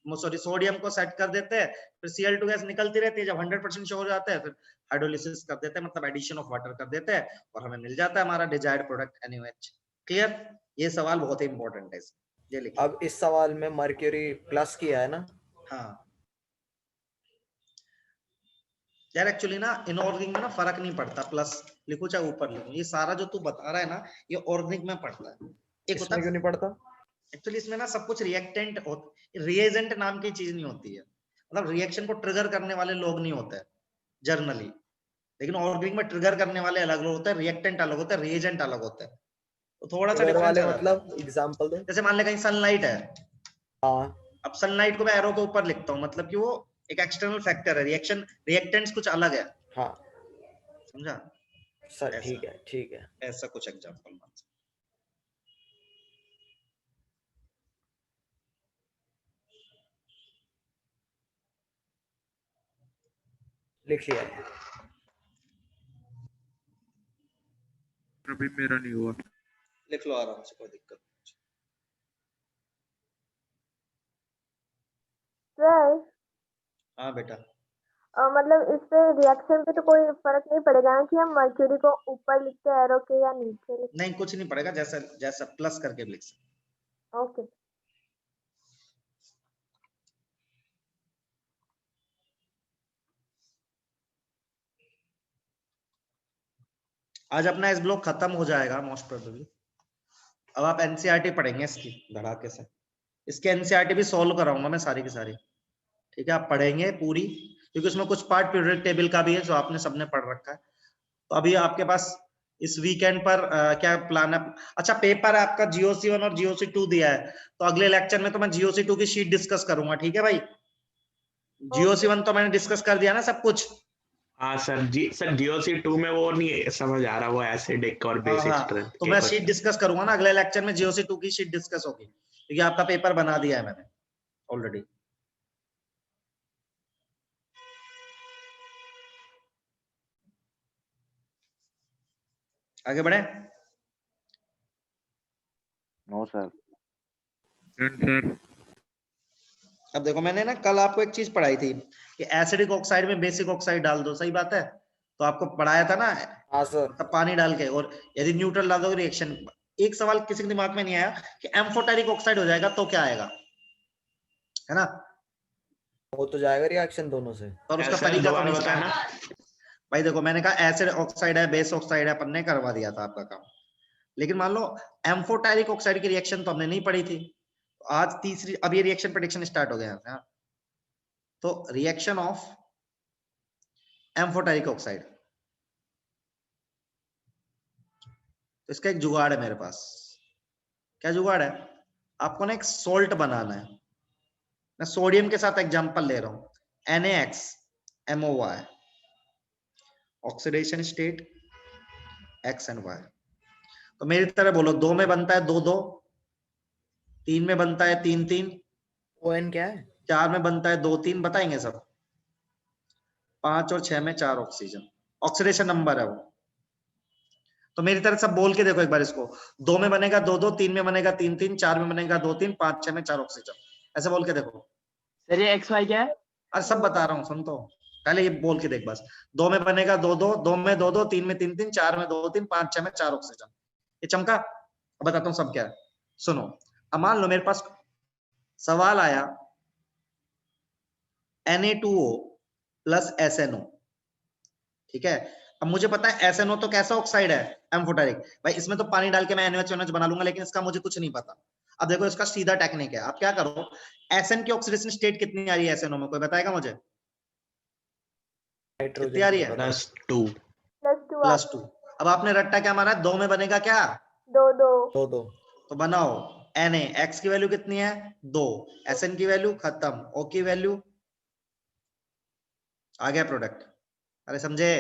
सॉरी सोडियम को सेट कर देते हैं, फिर Cl2 गैस निकलती रहती है, जब 100% श्योर हो जाता है फिर हाइड्रोलिसिस कर देते हैं, मतलब एडिशन ऑफ वाटर कर देते हैं और हमें मिल जाता है हमारा डिजायर्ड प्रोडक्ट NaOH। क्लियर, ये सवाल बहुत ही इंपॉर्टेंट है, ये लिखिए। अब इस सवाल में मर्क्यूरी प्लस किया है ना। हाँ यार एक्चुअली ना इनऑर्गेनिक में ना फर्क नहीं पड़ता, प्लस लिखो चाहे ऊपर लिखो, ये सारा जो तू बता रहा है ना ये ऑर्गेनिक में पड़ता है। एक होता इसमें क्यों नहीं पड़ता, एक्चुअली इसमें ना सब कुछ रिएक्टेंट रिएजेंट नाम की चीज नहीं होती है, मतलब रिएक्शन को ट्रिगर करने वाले लोग नहीं होते जर्नली, लेकिन ऑर्गेनिक में ट्रिगर करने वाले अलग लोग होते हैं, रिएक्टेंट अलग होता है, रिएजेंट अलग होता है, तो थोड़ा सा ट्रिगर वाले डिफरेंस मतलब एग्जांपल दो। जैसे मान ले कहीं सनलाइट है, हाँ अब सनलाइट को मैं एरो के ऊपर लिखता हूँ, मतलब कि वो एक एक्सटर्नल फैक्टर है, रिएक्शन रिएक्टेंट्स कुछ अलग है। हाँ समझा सर, ठीक है ठीक है। ऐसा कुछ एग्जांपल मान लिख लिया है। अभी मेरा नहीं हुआ। लिख लो आराम से, कोई दिक्कत नहीं। सर हाँ बेटा, मतलब इस पे रिएक्शन पे तो कोई फर्क नहीं पड़ेगा ना कि हम मर्क्यूरी को ऊपर लिखते हैं एरो के या नीचे लिखते? नहीं कुछ नहीं पड़ेगा, जैसा जैसा प्लस करके भी लिख सकते। ओके। आज अपना इस ब्लॉक खत्म हो जाएगा मोस्ट प्रोबेबली। अब आप एनसीईआरटी पढ़ेंगे इसकी धड़ाके से, इसके एनसीईआरटी भी सॉल्व कराऊंगा मैं सारी की सारी, ठीक है। आप पढ़ेंगे पूरी, क्योंकि उसमें कुछ पार्ट पीरियडिक टेबल का भी है जो आपने सबने पढ़ रखा है। तो अभी आपके पास इस वीकेंड पर क्या प्लान है? अच्छा पेपर है आपका GOC1 और GOC2 दिया है, तो अगले लेक्चर में तो मैं GOC2 की शीट डिस्कस करूंगा, ठीक है भाई। GOC1 तो मैंने डिस्कस कर दिया ना सब कुछ। हाँ सर सर GOC2 में वो नहीं समझ आ रहा, वो एसिडिक और बेसिक स्ट्रेंथ तो मैं शीट डिस्कस करूंगा ना अगले लेक्चर में, GOC2 की शीट डिस्कस होगी, क्योंकि आपका पेपर बना दिया है मैंने ऑलरेडी। आगे बढ़े। No sir. सर अब देखो मैंने ना कल आपको एक चीज पढ़ाई थी कि एसिडिक ऑक्साइड में बेसिक ऑक्साइड डाल दो, सही बात है, तो आपको पढ़ाया था ना। हाँ सर। तब पानी डाल के, और यदि न्यूट्रल डाल दो रिएक्शन। एक सवाल किसी के दिमाग में नहीं आया कि एम्फोटेरिक ऑक्साइड हो जाएगा तो क्या आएगा, है ना? हो तो जाएगा रिएक्शन दोनों से, और उसका तरीका तो नहीं बताना। भाई देखो मैंने कहा एसिड ऑक्साइड है, बेस ऑक्साइड है, अपन ने करवा दिया था आपका काम। लेकिन मान लो एम्फोटेरिक ऑक्साइड की रिएक्शन तो हमने नहीं पढ़ी थी, आज तीसरी, अब ये रिएक्शन प्रेडिक्शन स्टार्ट हो गया है। तो रिएक्शन ऑफ एम्फोटेरिक ऑक्साइड, तो इसका एक जुगाड़ है मेरे पास। क्या जुगाड़ है? आपको ना एक सोल्ट बनाना है। मैं सोडियम के साथ एग्जांपल ले रहा हूं, NaXMOY, oxidation state X and Y। तो मेरी तरह बोलो, 2 में बनता है 2 2, 3 में बनता है 3 3, ON क्या है? 4 में बनता है 2 3, बताएंगे सब। 5 और 6 में 4 ऑक्सीजन, ऑक्सीडेशन नंबर है वो। तो मेरी तरह सब बोल के देखो एक बार इसको, 2 में बनेगा 2 2, 3 में बनेगा 3 3, 4 में बनेगा 2 3, 5 6 में 4 ऑक्सीजन, ऐसे बोल के देखो। सर ये XY क्या है? अरे सब बता रहा हूँ, सुन तो पहले ये बोल के देख बस। 2 में बनेगा 2 2, 2 में 2 2, 3 में 3 3, 4 में 2 3, 5 6 में 4 ऑक्सीजन। ये चमका? अब बताता हूँ सब क्या है, सुनो। अब मान लो मेरे पास सवाल आया Na2O प्लस SNO, ठीक है। अब मुझे पता है SNO तो कैसा ऑक्साइड है, एम्फोटेरिक। भाई इसमें तो पानी डाल के मैं NaOH बना लूंगा, लेकिन इसका मुझे कुछ नहीं पता। अब देखो इसका सीधा टेक्निक है, आप क्या करो, SN की ऑक्सीडेशन स्टेट कितनी आ रही है SNO में, कोई बताएगा मुझे? कितनी आ रही है? +2। +2। अब आपने रट्टा क्या मारा, 2 में बनेगा क्या? 2 2 2 2। तो बनाओ, Na X की वैल्यू कितनी है? 2, SN की वैल्यू खत्म, O की वैल्यू आ गया प्रोडक्ट। अरे समझे?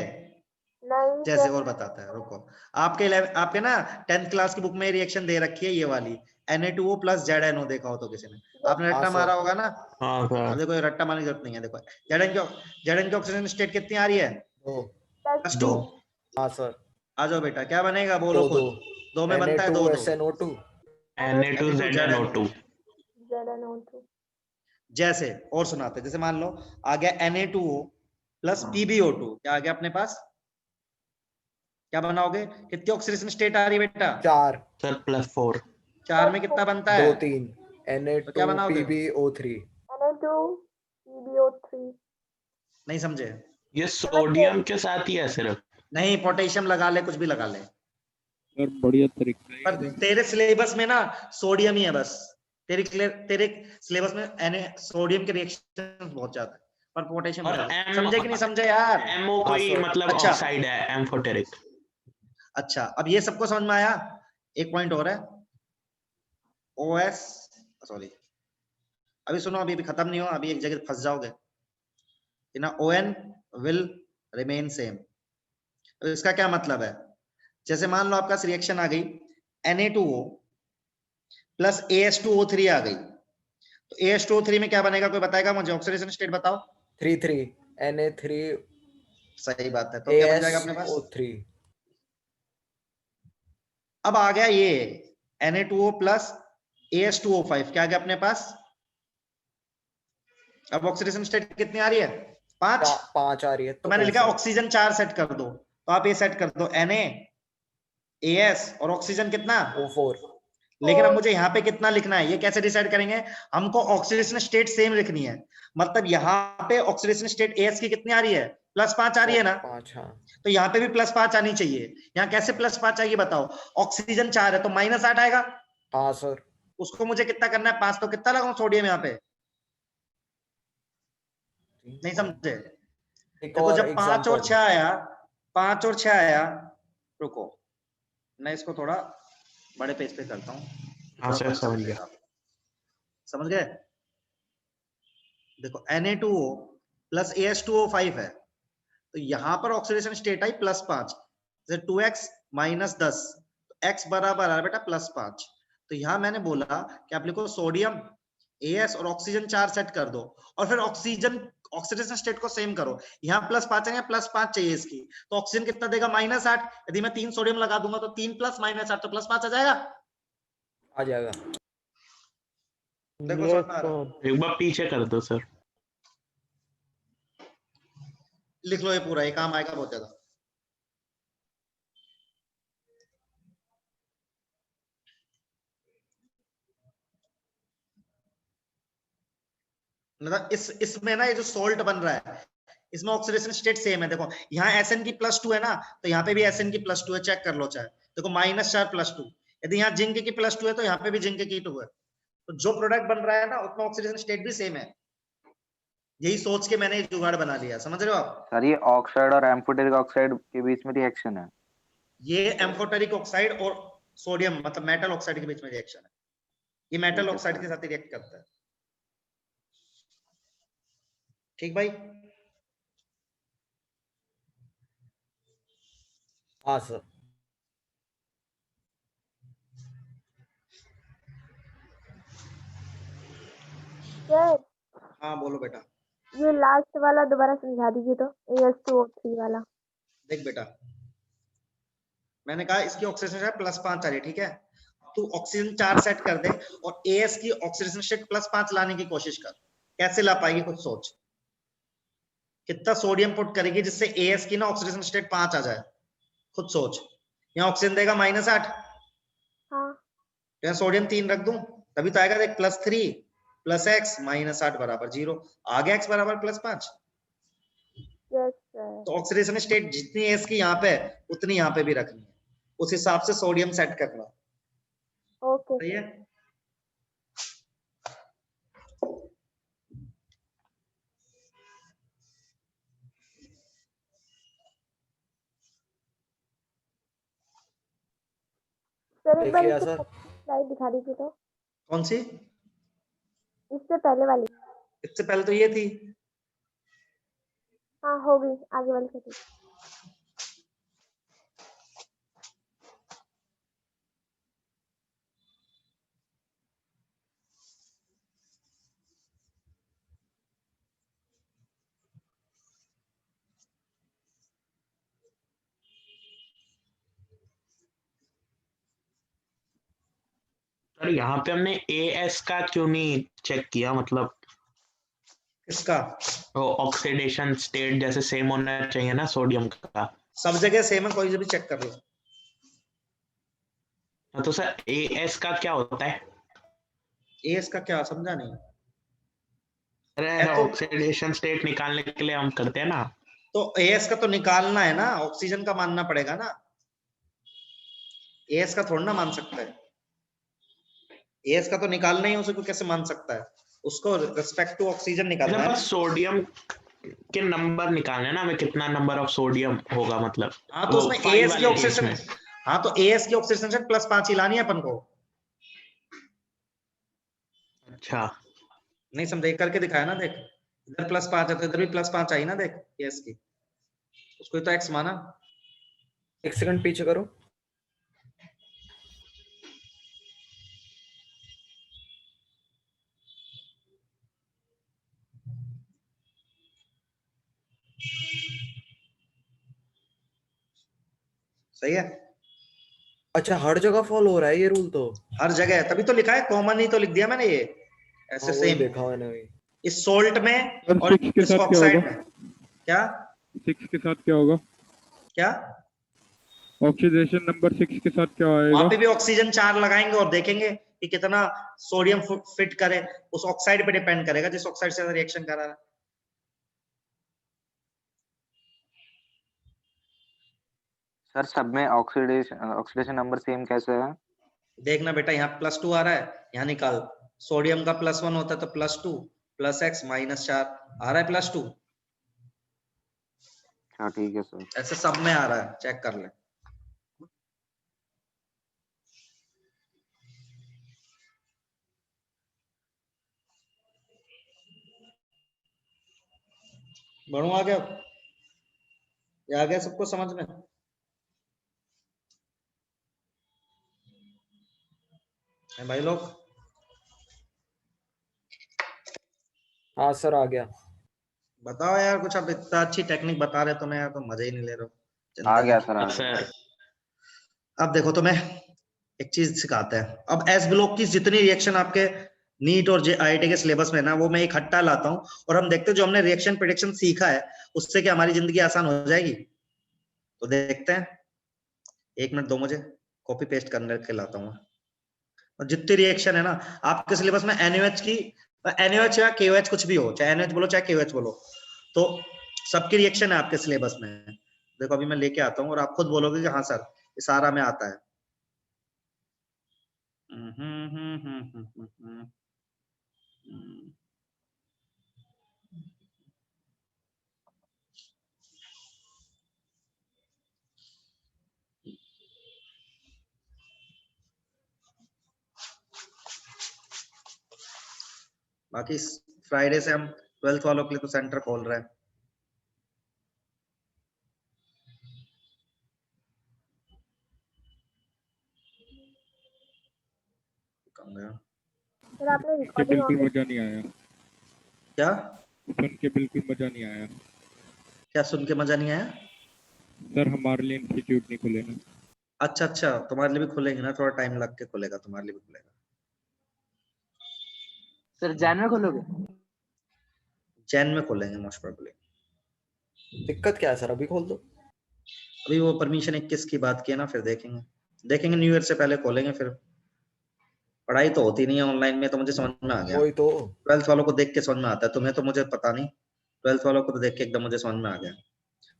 नहीं जैसे सर। और बताता है, रुको। आपके ना 10th क्लास की बुक में रिएक्शन दे रखी है ये वाली, Na2O प्लस ZNO, देखा हो तो किसी ने, आपने रट्टा मारा होगा ना। हाँ अब सर। देखो ये रट्टा मारने की जरूरत नहीं है। देखो ZN की ऑक्सीजन स्टेट कितनी आ रही है? 2। +2। हाँ सर। आ जाओ बेटा, क्या बनेगा बोलो 2 खुद। 2 में बनता है 2 2, Na2SNO2। Na2ZNO2। ZNO2। जैसे और सुनाते, जैसे मान लो आ गया Na2O प्लस PbO2, क्या आ गया अपने पास? क्या बनाओगे? कितनी ऑक्सीडेशन स्टेट आ रही है बेटा? 4। सर +4। 4 में कितना बनता है? 2 3। तो क्या बनाओगे? Na2PbO3। Na2PbO3। नहीं समझे? ये सोडियम के साथ ही है सिर्फ। नहीं, पोटेशियम लगा ले, कुछ भी लगा ले, सर बढ़िया तरीका है पर ये। तेरे सिलेबस में ना सोडियम ही है बस। तेरे सिलेबस में सोडियम के रिएक्शन बहुत ज्यादा है, पर पोटेशियम और लगा। समझे कि नहीं समझे यार? MO कोई सर। मतलब अच्छा। ऑक्साइड है, एम्फोटेरिक। अच्छा, अब ये सबको समझ में आया। एक पॉइंट और है, OS, सॉरी अभी सुनो, अभी खत्म नहीं हो, अभी एक जगह फंस जाओगे ना। ON will remain same. तो इसका क्या मतलब है? जैसे मान लो आपका रिएक्शन आ गई, Na2O प्लस AS2O3 आ गई, तो AS2O3 में क्या बनेगा, कोई बताएगा मुझे? ऑक्सीडेशन स्टेट बताओ। 3 3। Na3 सही बात है, तो क्या बन जाएगा अपने पास? ASO3। अब आ गया ये Na2O प्लस AS2O5, क्या आ गया अपने पास? अब ऑक्सीडेशन स्टेट कितनी आ रही है? 5। 5 आ रही है, तो मैंने लिखा ऑक्सीजन 4 सेट कर दो, तो आप ये सेट कर दो Na AS और ऑक्सीजन कितना? O4। लेकिन अब मुझे यहाँ पे कितना लिखना है, ये कैसे डिसाइड करेंगे? हमको ऑक्सीडेशन स्टेट सेम लिखनी है, मतलब यहाँ पे ऑक्सीडेशन स्टेट AS की कितनी आ रही है? +5 आ रही है ना? 5। हाँ। तो यहाँ पे भी +5 आनी चाहिए। यहाँ कैसे +5 आएगी बताओ? ऑक्सीजन 4 है तो -8 आएगा। हाँ सर। उसको मुझे कितना करना है? 5। तो कितना लगाऊं सोडियम यहाँ पे? नहीं समझे? देखो जब 5 और 6 आया, 5 और 6 आया, रुको मैं इसको थोड़ा बड़े पेज पे करता हूँ। हाँ सर, समझ गया। समझ गए? देखो Na2O प्लस AS2O5 है, तो यहाँ पर ऑक्सीडेशन स्टेट आई +5, जैसे 2x - 10, तो x बराबर है बेटा +5। तो यहाँ मैंने बोला कि आप लिखो सोडियम AS और ऑक्सीजन 4 सेट कर दो, और फिर ऑक्सीडेशन स्टेट को सेम करो। यहाँ +5 है, यहाँ +5 चाहिए इसकी, तो ऑक्सीजन कितना देगा? -8। यदि मैं 3 सोडियम लगा दूंगा तो 3 + -8 तो +5 आ जाएगा। आ जाएगा। देखो समझ में आ रहा है? एक बार पीछे कर दो सर। लिख लो ये पूरा, ये काम आएगा बहुत ज्यादा। मतलब इसमें ना ये जो सोल्ट बन रहा है, इसमें ऑक्सीडेशन स्टेट सेम है। देखो यहाँ SN की +2 है ना, तो यहाँ पे भी SN की +2 है, चेक कर लो चाहे। देखो -4 +2, यदि यहाँ जिंक की +2 है तो यहाँ पे भी जिंक की 2 है, तो जो प्रोडक्ट बन रहा है ना उसमें ऑक्सीडेशन स्टेट भी सेम है। यही सोच के मैंने ये जुगाड़ बना लिया, समझ रहे हो आप? सर ये ऑक्साइड और एम्फोटेरिक ऑक्साइड के बीच में रिएक्शन है। ये एम्फोटेरिक ऑक्साइड और सोडियम मतलब मेटल ऑक्साइड के बीच में रिएक्शन है। ये मेटल ऑक्साइड के साथ रिएक्ट करता है। ठीक भाई? हाँ सर। सर हाँ बोलो बेटा। ये लास्ट वाला दोबारा समझा दीजिए तो, AS2O3 वाला। देख बेटा, मैंने कहा इसकी ऑक्सीडेशन स्टेट +5 आ रही है, ठीक है? तू ऑक्सीजन 4 सेट कर दे और AS की ऑक्सीडेशन स्टेट +5 लाने की कोशिश कर। कैसे ला पाएगी खुद सोच। कितना सोडियम पुट करेगी जिससे AS की ना ऑक्सीडेशन स्टेट 5 आ जाए, खुद सोच। यहाँ ऑक्सीजन देगा -8, हाँ तो यहाँ सोडियम 3 रख दूं तभी तो आएगा। देख +3 + x -8 = 0, आ गया x = +5। Yes sir. तो ऑक्सीडेशन स्टेट जितनी एस की यहाँ पे उतनी यहाँ पे भी रखनी है, उस हिसाब से सोडियम सेट करना। ओके सही है? सर एक बार देखिए इससे सर, स्लाइड दिखा दीजिए तो, कौन सी? इससे पहले वाली। इससे पहले तो ये थी। हाँ हो गई, आगे वाली से ठीक। सर यहाँ पे हमने AS का क्यों नहीं चेक किया, मतलब इसका ऑक्सीडेशन स्टेट जैसे सेम होना चाहिए ना सोडियम का। सब जगह सेम है, कोई से भी चेक कर लो। तो सर AS का क्या होता है? एस का क्या समझा नहीं? अरे तो ऑक्सीडेशन स्टेट निकालने के लिए हम करते हैं ना। तो एस का तो निकालना है ना, ऑक्सीजन का मानना पड़ेगा ना। एस का थोड़ा ना मान सकता है, एस का तो निकालना ही, उसको कैसे मान सकता है? उसको रिस्पेक्ट टू ऑक्सीजन निकालना है। सोडियम के नंबर निकालने ना, हमें कितना नंबर ऑफ सोडियम होगा मतलब। हाँ तो उसमें एस की ऑक्सीडेशन, हाँ तो एस की ऑक्सीडेशन से +5 ही लानी है अपन को। अच्छा नहीं समझे? करके दिखाया ना, देख इधर +5 है तो इधर भी +5 आई ना, देख एस की, उसको तो एक्स माना। एक सेकंड पीछे करो। सही है? अच्छा हर जगह फॉलो हो रहा है ये रूल? तो हर जगह है, तभी तो लिखा है, कॉमन ही तो लिख दिया मैंने ये ऐसे सेम देखा मैंने भी इस सोल्ट में सर और 6 के इस साथ क्या ऑक्साइड होगा? में। क्या 6 के साथ क्या होगा? क्या ऑक्सीडेशन नंबर 6 के साथ क्या आएगा? वहां पे भी ऑक्सीजन 4 लगाएंगे और देखेंगे कि कितना सोडियम फिट करे, उस ऑक्साइड पे डिपेंड करेगा जिस ऑक्साइड से रिएक्शन कर रहा है। सर सब में ऑक्सीडेशन नंबर सेम कैसे है? देखना बेटा, यहाँ +2 आ रहा है, यहाँ निकाल। सोडियम का +1 होता है तो +2 + x -4 आ रहा है +2। हाँ ठीक है सर। ऐसे सब में आ रहा है, चेक कर ले। बढ़ू आ गया? ये आ गया सबको समझ में? है भाई लोग? हाँ सर आ गया। बताओ यार कुछ, अब इतना अच्छी टेक्निक बता रहे तुम्हें यार, तो मजे ही नहीं ले रहे हो। आ गया सर, आ गया। सर अब देखो तुम्हें एक चीज सिखाते हैं। अब एस ब्लॉक की जितनी रिएक्शन आपके नीट और IIT के सिलेबस में ना, वो मैं इकट्ठा लाता हूँ और हम देखते हैं जो हमने रिएक्शन प्रेडिक्शन सीखा है उससे क्या हमारी जिंदगी आसान हो जाएगी। तो देखते हैं, 1 मिनट दो, मुझे कॉपी पेस्ट करने के लाता हूँ। और जितनी रिएक्शन है ना आपके सिलेबस में NaOH की, NaOH या KOH कुछ भी हो, चाहे NaOH बोलो चाहे KOH बोलो, तो सबकी रिएक्शन है आपके सिलेबस में। देखो अभी मैं लेके आता हूँ और आप खुद बोलोगे कि हाँ सर ये सारा में आता है। बाकी फ्राइडे से हम 12th वालों के लिए तो सेंटर खोल रहे हैं। कहाँ गया? सर आपने के रिकॉर्डिंग बिल्कुल ऑन मजा नहीं आया, क्या सुन के बिल्कुल मजा नहीं आया क्या सुन के मजा नहीं आया? सर। हमारे लिए इंस्टीट्यूट नहीं खुले ना। अच्छा अच्छा, तुम्हारे लिए भी खुलेंगे ना, थोड़ा टाइम लग के खुलेगा, तुम्हारे लिए भी खुलेगा। सर जैन में खोलोगे? जैन में खोलेंगे मोस्ट प्रोबेबली। दिक्कत क्या है सर, अभी खोल दो। अभी वो परमिशन 21 की बात की है ना, फिर देखेंगे न्यू ईयर से पहले खोलेंगे। फिर पढ़ाई तो होती नहीं है ऑनलाइन में, तो मुझे समझ में आ गया। वही तो 12th वालों को देख के समझ में आता है, तुम्हें तो मुझे पता नहीं। 12th वालों को तो देख के एकदम मुझे समझ में आ गया।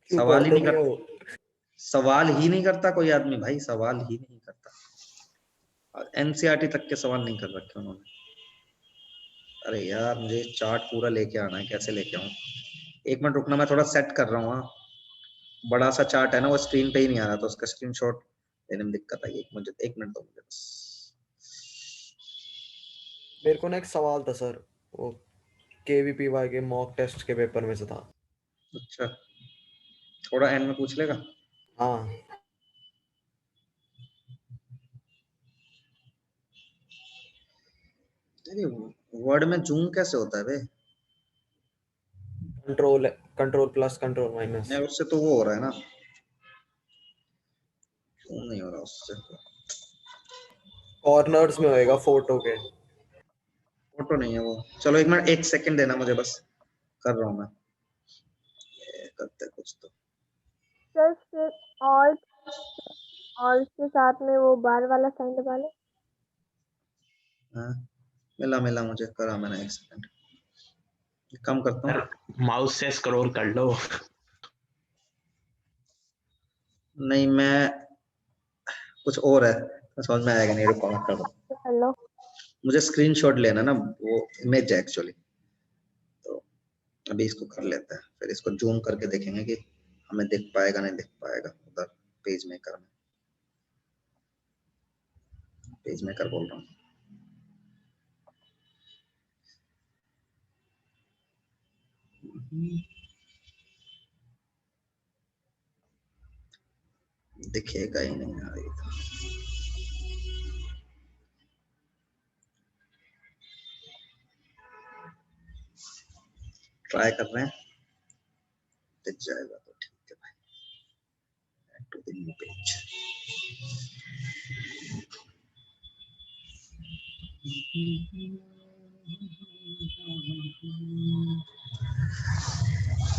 क्यों सवाल ही पढ़ते नहीं नहीं करता, हो? सवाल ही नहीं करता कोई आदमी भाई, सवाल ही नहीं करता। एनसीईआरटी तक के सवाल नहीं कर रखे उन्होंने। अरे यार मुझे चार्ट पूरा लेके आना है, कैसे लेके आऊं? एक मिनट रुकना, मैं थोड़ा सेट कर रहा हूँ। हाँ, बड़ा सा चार्ट है ना, वो स्क्रीन पे ही नहीं आ रहा, तो उसका स्क्रीनशॉट लेने में दिक्कत आई। एक मिनट दो मुझे बस। मेरे को ना एक सवाल था सर, वो केवीपीवाई के मॉक टेस्ट के पेपर में से था। अच्छा, थोड़ा एंड में पूछ लेगा। हाँ वर्ड में जूम कैसे होता है बे? Control plus control minus. नहीं, उससे तो वो हो रहा है ना, जूम नहीं हो रहा उससे। कॉर्नर्स में होएगा फोटो के। फोटो नहीं है वो। चलो एक मिनट, एक सेकंड देना मुझे बस, कर रहा हूँ मैं। ये करते कुछ तो। सर फिर और के साथ में वो बार वाला साइन दबा लो। हाँ, मिला मुझे, करा मैंने। एक सेकंड कम करता हूँ। माउस से स्क्रॉल कर लो। नहीं, मैं कुछ और है, समझ में आएगा नहीं, रुको मैं कर रहा हूँ। हेलो मुझे स्क्रीनशॉट लेना ना, वो इमेज है एक्चुअली, तो अभी इसको कर लेते हैं, फिर इसको जूम करके देखेंगे कि हमें दिख पाएगा नहीं दिख पाएगा। उधर पेज मेकर में, पेज मेकर बोल रहा हूँ। दिखेगा ही नहीं यार ये तो। ट्राई कर रहे हैं, दिख जाएगा तो ठीक है भाई। To the new page.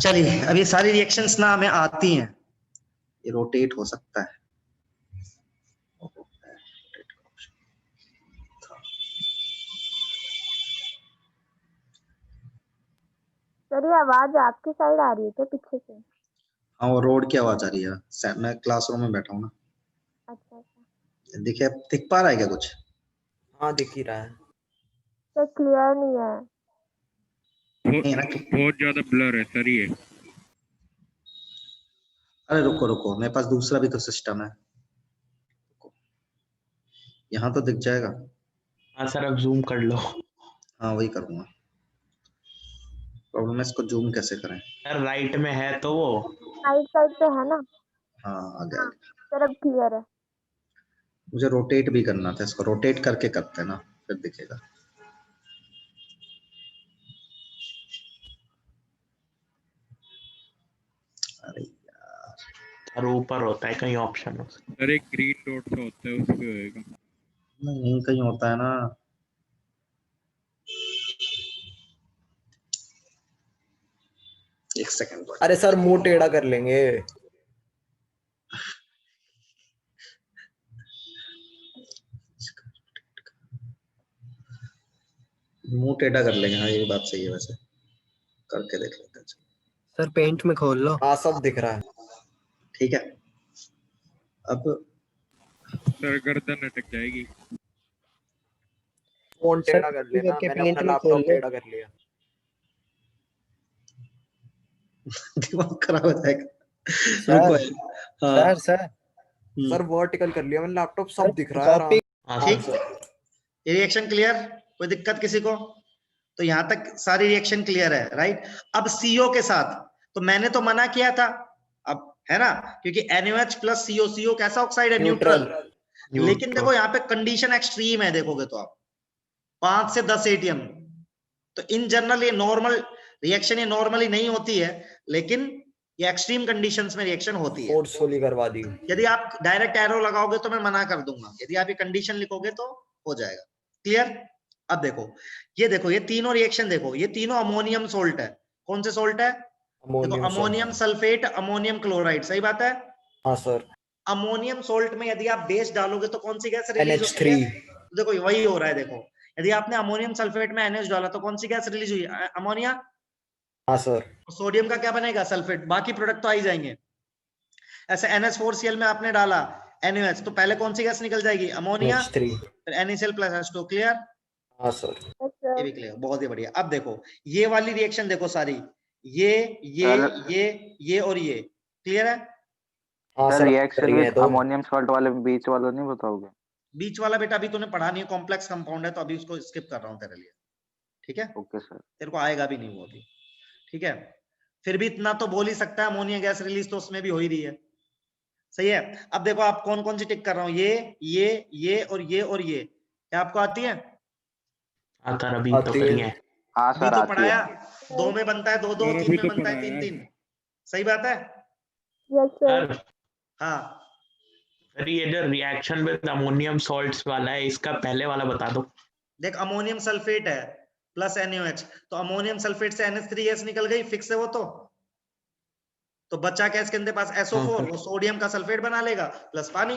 चलिए, अब ये सारी रिएक्शंस ना हमें आती हैं। ये रोटेट हो सकता है, सर ये आवाज आपकी साइड आ रही है क्या पीछे से? हाँ वो रोड की आवाज आ रही है, मैं क्लासरूम में बैठा हूँ ना। अच्छा अच्छा दिख पा रहा है क्या कुछ? हाँ दिख ही रहा है। सर क्लियर नहीं है। नहीं है ना? बहुत ज्यादा ब्लर है सर ये। अरे रुको रुको, मेरे पास दूसरा भी तो सिस्टम है, यहाँ तो दिख जाएगा। हाँ सर, अब जूम कर लो। हाँ वही करूँगा। प्रॉब्लम है इसको जूम कैसे करें? सर राइट में है तो वो। राइट साइड पे है ना? हाँ आ गया। सर अब क्लियर है। मुझे रोटेट भी करना था, इसको रोटेट करके करते हैं ना, फिर दिखेगा। अरे सर ऊपर होता है कहीं ऑप्शन। सर एक ग्रीन डॉट सा होता है, उस पे होएगा। नहीं, कहीं होता है ना। एक सेकंड। अरे सर मुंह टेढ़ा कर लेंगे। मुंह टेढ़ा कर लेंगे, हाँ ये बात सही है, वैसे करके देख लेते हैं। सर पेंट में खोल लो। हाँ सब दिख रहा है। ठीक है, अब सर गर्दन अटक जाएगी। फोन सर टेढ़ा कर लेना, करके मैंने पेंट अपना में खोल लैपटॉप लो। टेढ़ा कर लिया। दिमाग खराब हो जाएगा। सर रुको। हाँ, सर सर वर्टिकल कर लिया मैंने, लैपटॉप सब दिख रहा है आराम। ठीक, ये रिएक्शन क्लियर, कोई दिक्कत किसी को? तो यहां तक सारी रिएक्शन क्लियर है, राइट। अब CO के साथ तो मैंने तो मना किया था, अब है ना, क्योंकि NaOH प्लस CO, CO कैसा ऑक्साइड है? न्यूट्रल। लेकिन देखो यहाँ पे कंडीशन एक्सट्रीम है, देखोगे तो आप 5 से 10 ATM। तो इन जनरल ये नॉर्मल रिएक्शन, ये नॉर्मली नहीं होती है, लेकिन ये एक्सट्रीम कंडीशंस में रिएक्शन होती है। फोर्सफुली करवा दी। यदि आप डायरेक्ट एरो लगाओगे तो मैं मना कर दूंगा, यदि आप ये कंडीशन लिखोगे तो हो जाएगा। क्लियर? अब देखो ये तीनों रिएक्शन देखो, ये तीनों अमोनियम सोल्ट है। कौन से सोल्ट है? देखो अमोनियम सल्फेट, अमोनियम क्लोराइड, सही बात है। हाँ सर। अमोनियम सोल्ट में यदि आप बेस डालोगे तो कौन सी गैस रिलीज होती है? NH3। देखो वही हो रहा है, देखो यदि आपने अमोनियम सल्फेट में NH डाला तो कौन सी गैस रिलीज हुई? अमोनिया। हाँ सर। सोडियम का क्या बनेगा? सल्फेट। बाकी प्रोडक्ट तो आ ही जाएंगे। ऐसे NH4Cl में आपने डाला NaOH, तो पहले कौन सी गैस निकल जाएगी? Ammonia, NH3। फिर NaCl प्लस H2। क्लियर? हाँ सर। ये भी क्लियर, बहुत ही बढ़िया। अब देखो ये वाली रिएक्शन देखो सारी, ये और ये क्लियर है। हाँ sir, reaction with ammonium salt वाले बीच वाला नहीं बताओगे? बीच वाला बेटा अभी तूने पढ़ा नहीं है, कॉम्प्लेक्स कंपाउंड है, तो अभी उसको स्किप कर रहा हूँ तेरे लिए। ठीक है, ओके सर। तेरे को आएगा भी नहीं वो अभी। ठीक है, फिर भी इतना तो बोल ही सकता है, अमोनिया गैस रिलीज तो उसमें भी हो ही रही है। सही है। अब देखो आप कौन कौन सी टिक कर रहा हूँ, ये और ये क्या आपको आती है? अभी तो करी है। हाँ अभी सर तो आती पढ़ाया। है। 2 में बनता है 2 2, 3 में बनता है 3 3। सही बात है। Yes sir. हाँ सर ये जो रिएक्शन विद अमोनियम सॉल्ट्स वाला है, इसका पहले वाला बता दो। देख, अमोनियम सल्फेट है प्लस NaOH, तो अमोनियम सल्फेट से NH3 गैस निकल गई, फिक्स है वो। तो बच्चा क्या इसके अंदर पास SO4, वो सोडियम का सल्फेट बना लेगा प्लस पानी।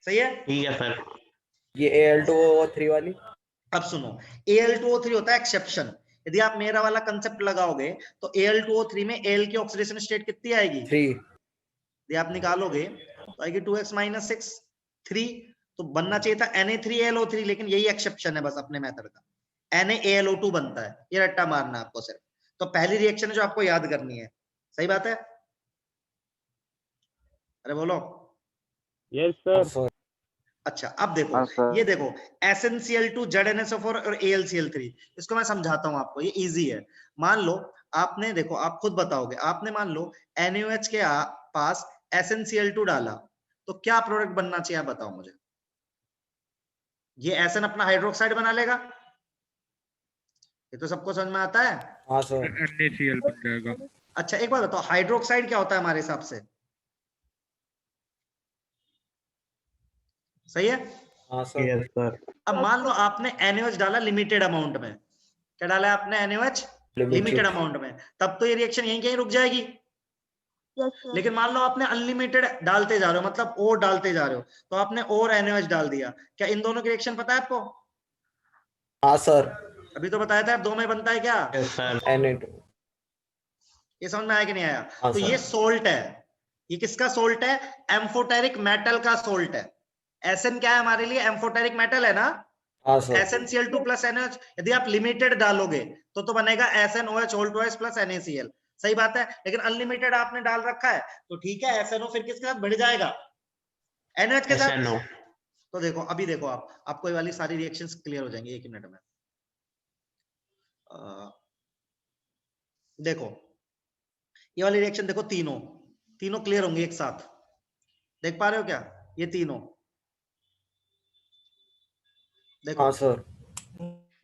सही है। ठीक है सर। ये Al2O3 वाली। अब सुनो, Al2O3 होता है एक्सेप्शन। यदि आप मेरा वाला कंसेप्ट लगाओगे तो Al2O3 में Al की ऑक्सीडेशन स्टेट कितनी आएगी? 3। यदि आप निकालोगे तो आएगी 2x - 6 3। तो बनना चाहिए था Na3AlO3, लेकिन यही एक्सेप्शन है बस अपने मेथड का। NaAlO2 बनता है, ये रट्टा मारना है आपको सिर्फ। तो पहली रिएक्शन है जो आपको याद करनी है। सही बात है? अरे बोलो। Yes sir. अच्छा अब देखो, ये देखो SnCl2 ZnSO4 और AlCl3, इसको मैं समझाता हूं आपको, ये इजी है। मान लो आपने, देखो आप खुद बताओगे, आपने मान लो NaOH के पास SnCl2 डाला, तो क्या प्रोडक्ट बनना चाहिए आप बताओ मुझे। ये SN अपना हाइड्रोक्साइड बना लेगा, ये तो सबको समझ में आता है। हाँ सर। NaCl बन जाएगा। अच्छा एक बात बताओ, हाइड्रोक्साइड क्या होता है हमारे हिसाब से? सही है। हाँ सर। अब मान लो आपने NaOH डाला लिमिटेड अमाउंट में, क्या डाला है आपने? NaOH लिमिटेड अमाउंट में, तब तो ये रिएक्शन यहीं कहीं रुक जाएगी। लेकिन मान लो आपने अनलिमिटेड डालते जा रहे हो, मतलब और डालते जा रहे हो, तो आपने और NaOH डाल दिया, क्या इन दोनों की रिएक्शन पता है आपको? हाँ सर। अभी तो बताया था, अब 2 में बनता है क्या? Na2। ये समझ में आया कि नहीं आया? हाँ तो ये सोल्ट है। ये किसका सोल्ट है? एम्फोटेरिक मेटल का सोल्ट है। SN क्या है हमारे लिए? एम्फोटेरिक मेटल है ना। हाँ सर। SnCl2 प्लस NaOH, यदि आप लिमिटेड डालोगे तो बनेगा SnOH whole twice plus NaCl। सही बात है। लेकिन अनलिमिटेड आपने डाल रखा है, तो ठीक है, SNO फिर किसके साथ बढ़ जाएगा? NaOH के साथ। तो देखो अभी देखो आपको ये वाली सारी रिएक्शंस क्लियर हो जाएंगी 1 मिनट में। देखो ये वाली रिएक्शन देखो, तीनों क्लियर होंगे एक साथ। देख पा रहे हो क्या? ये तीनों देखो। हाँ सर।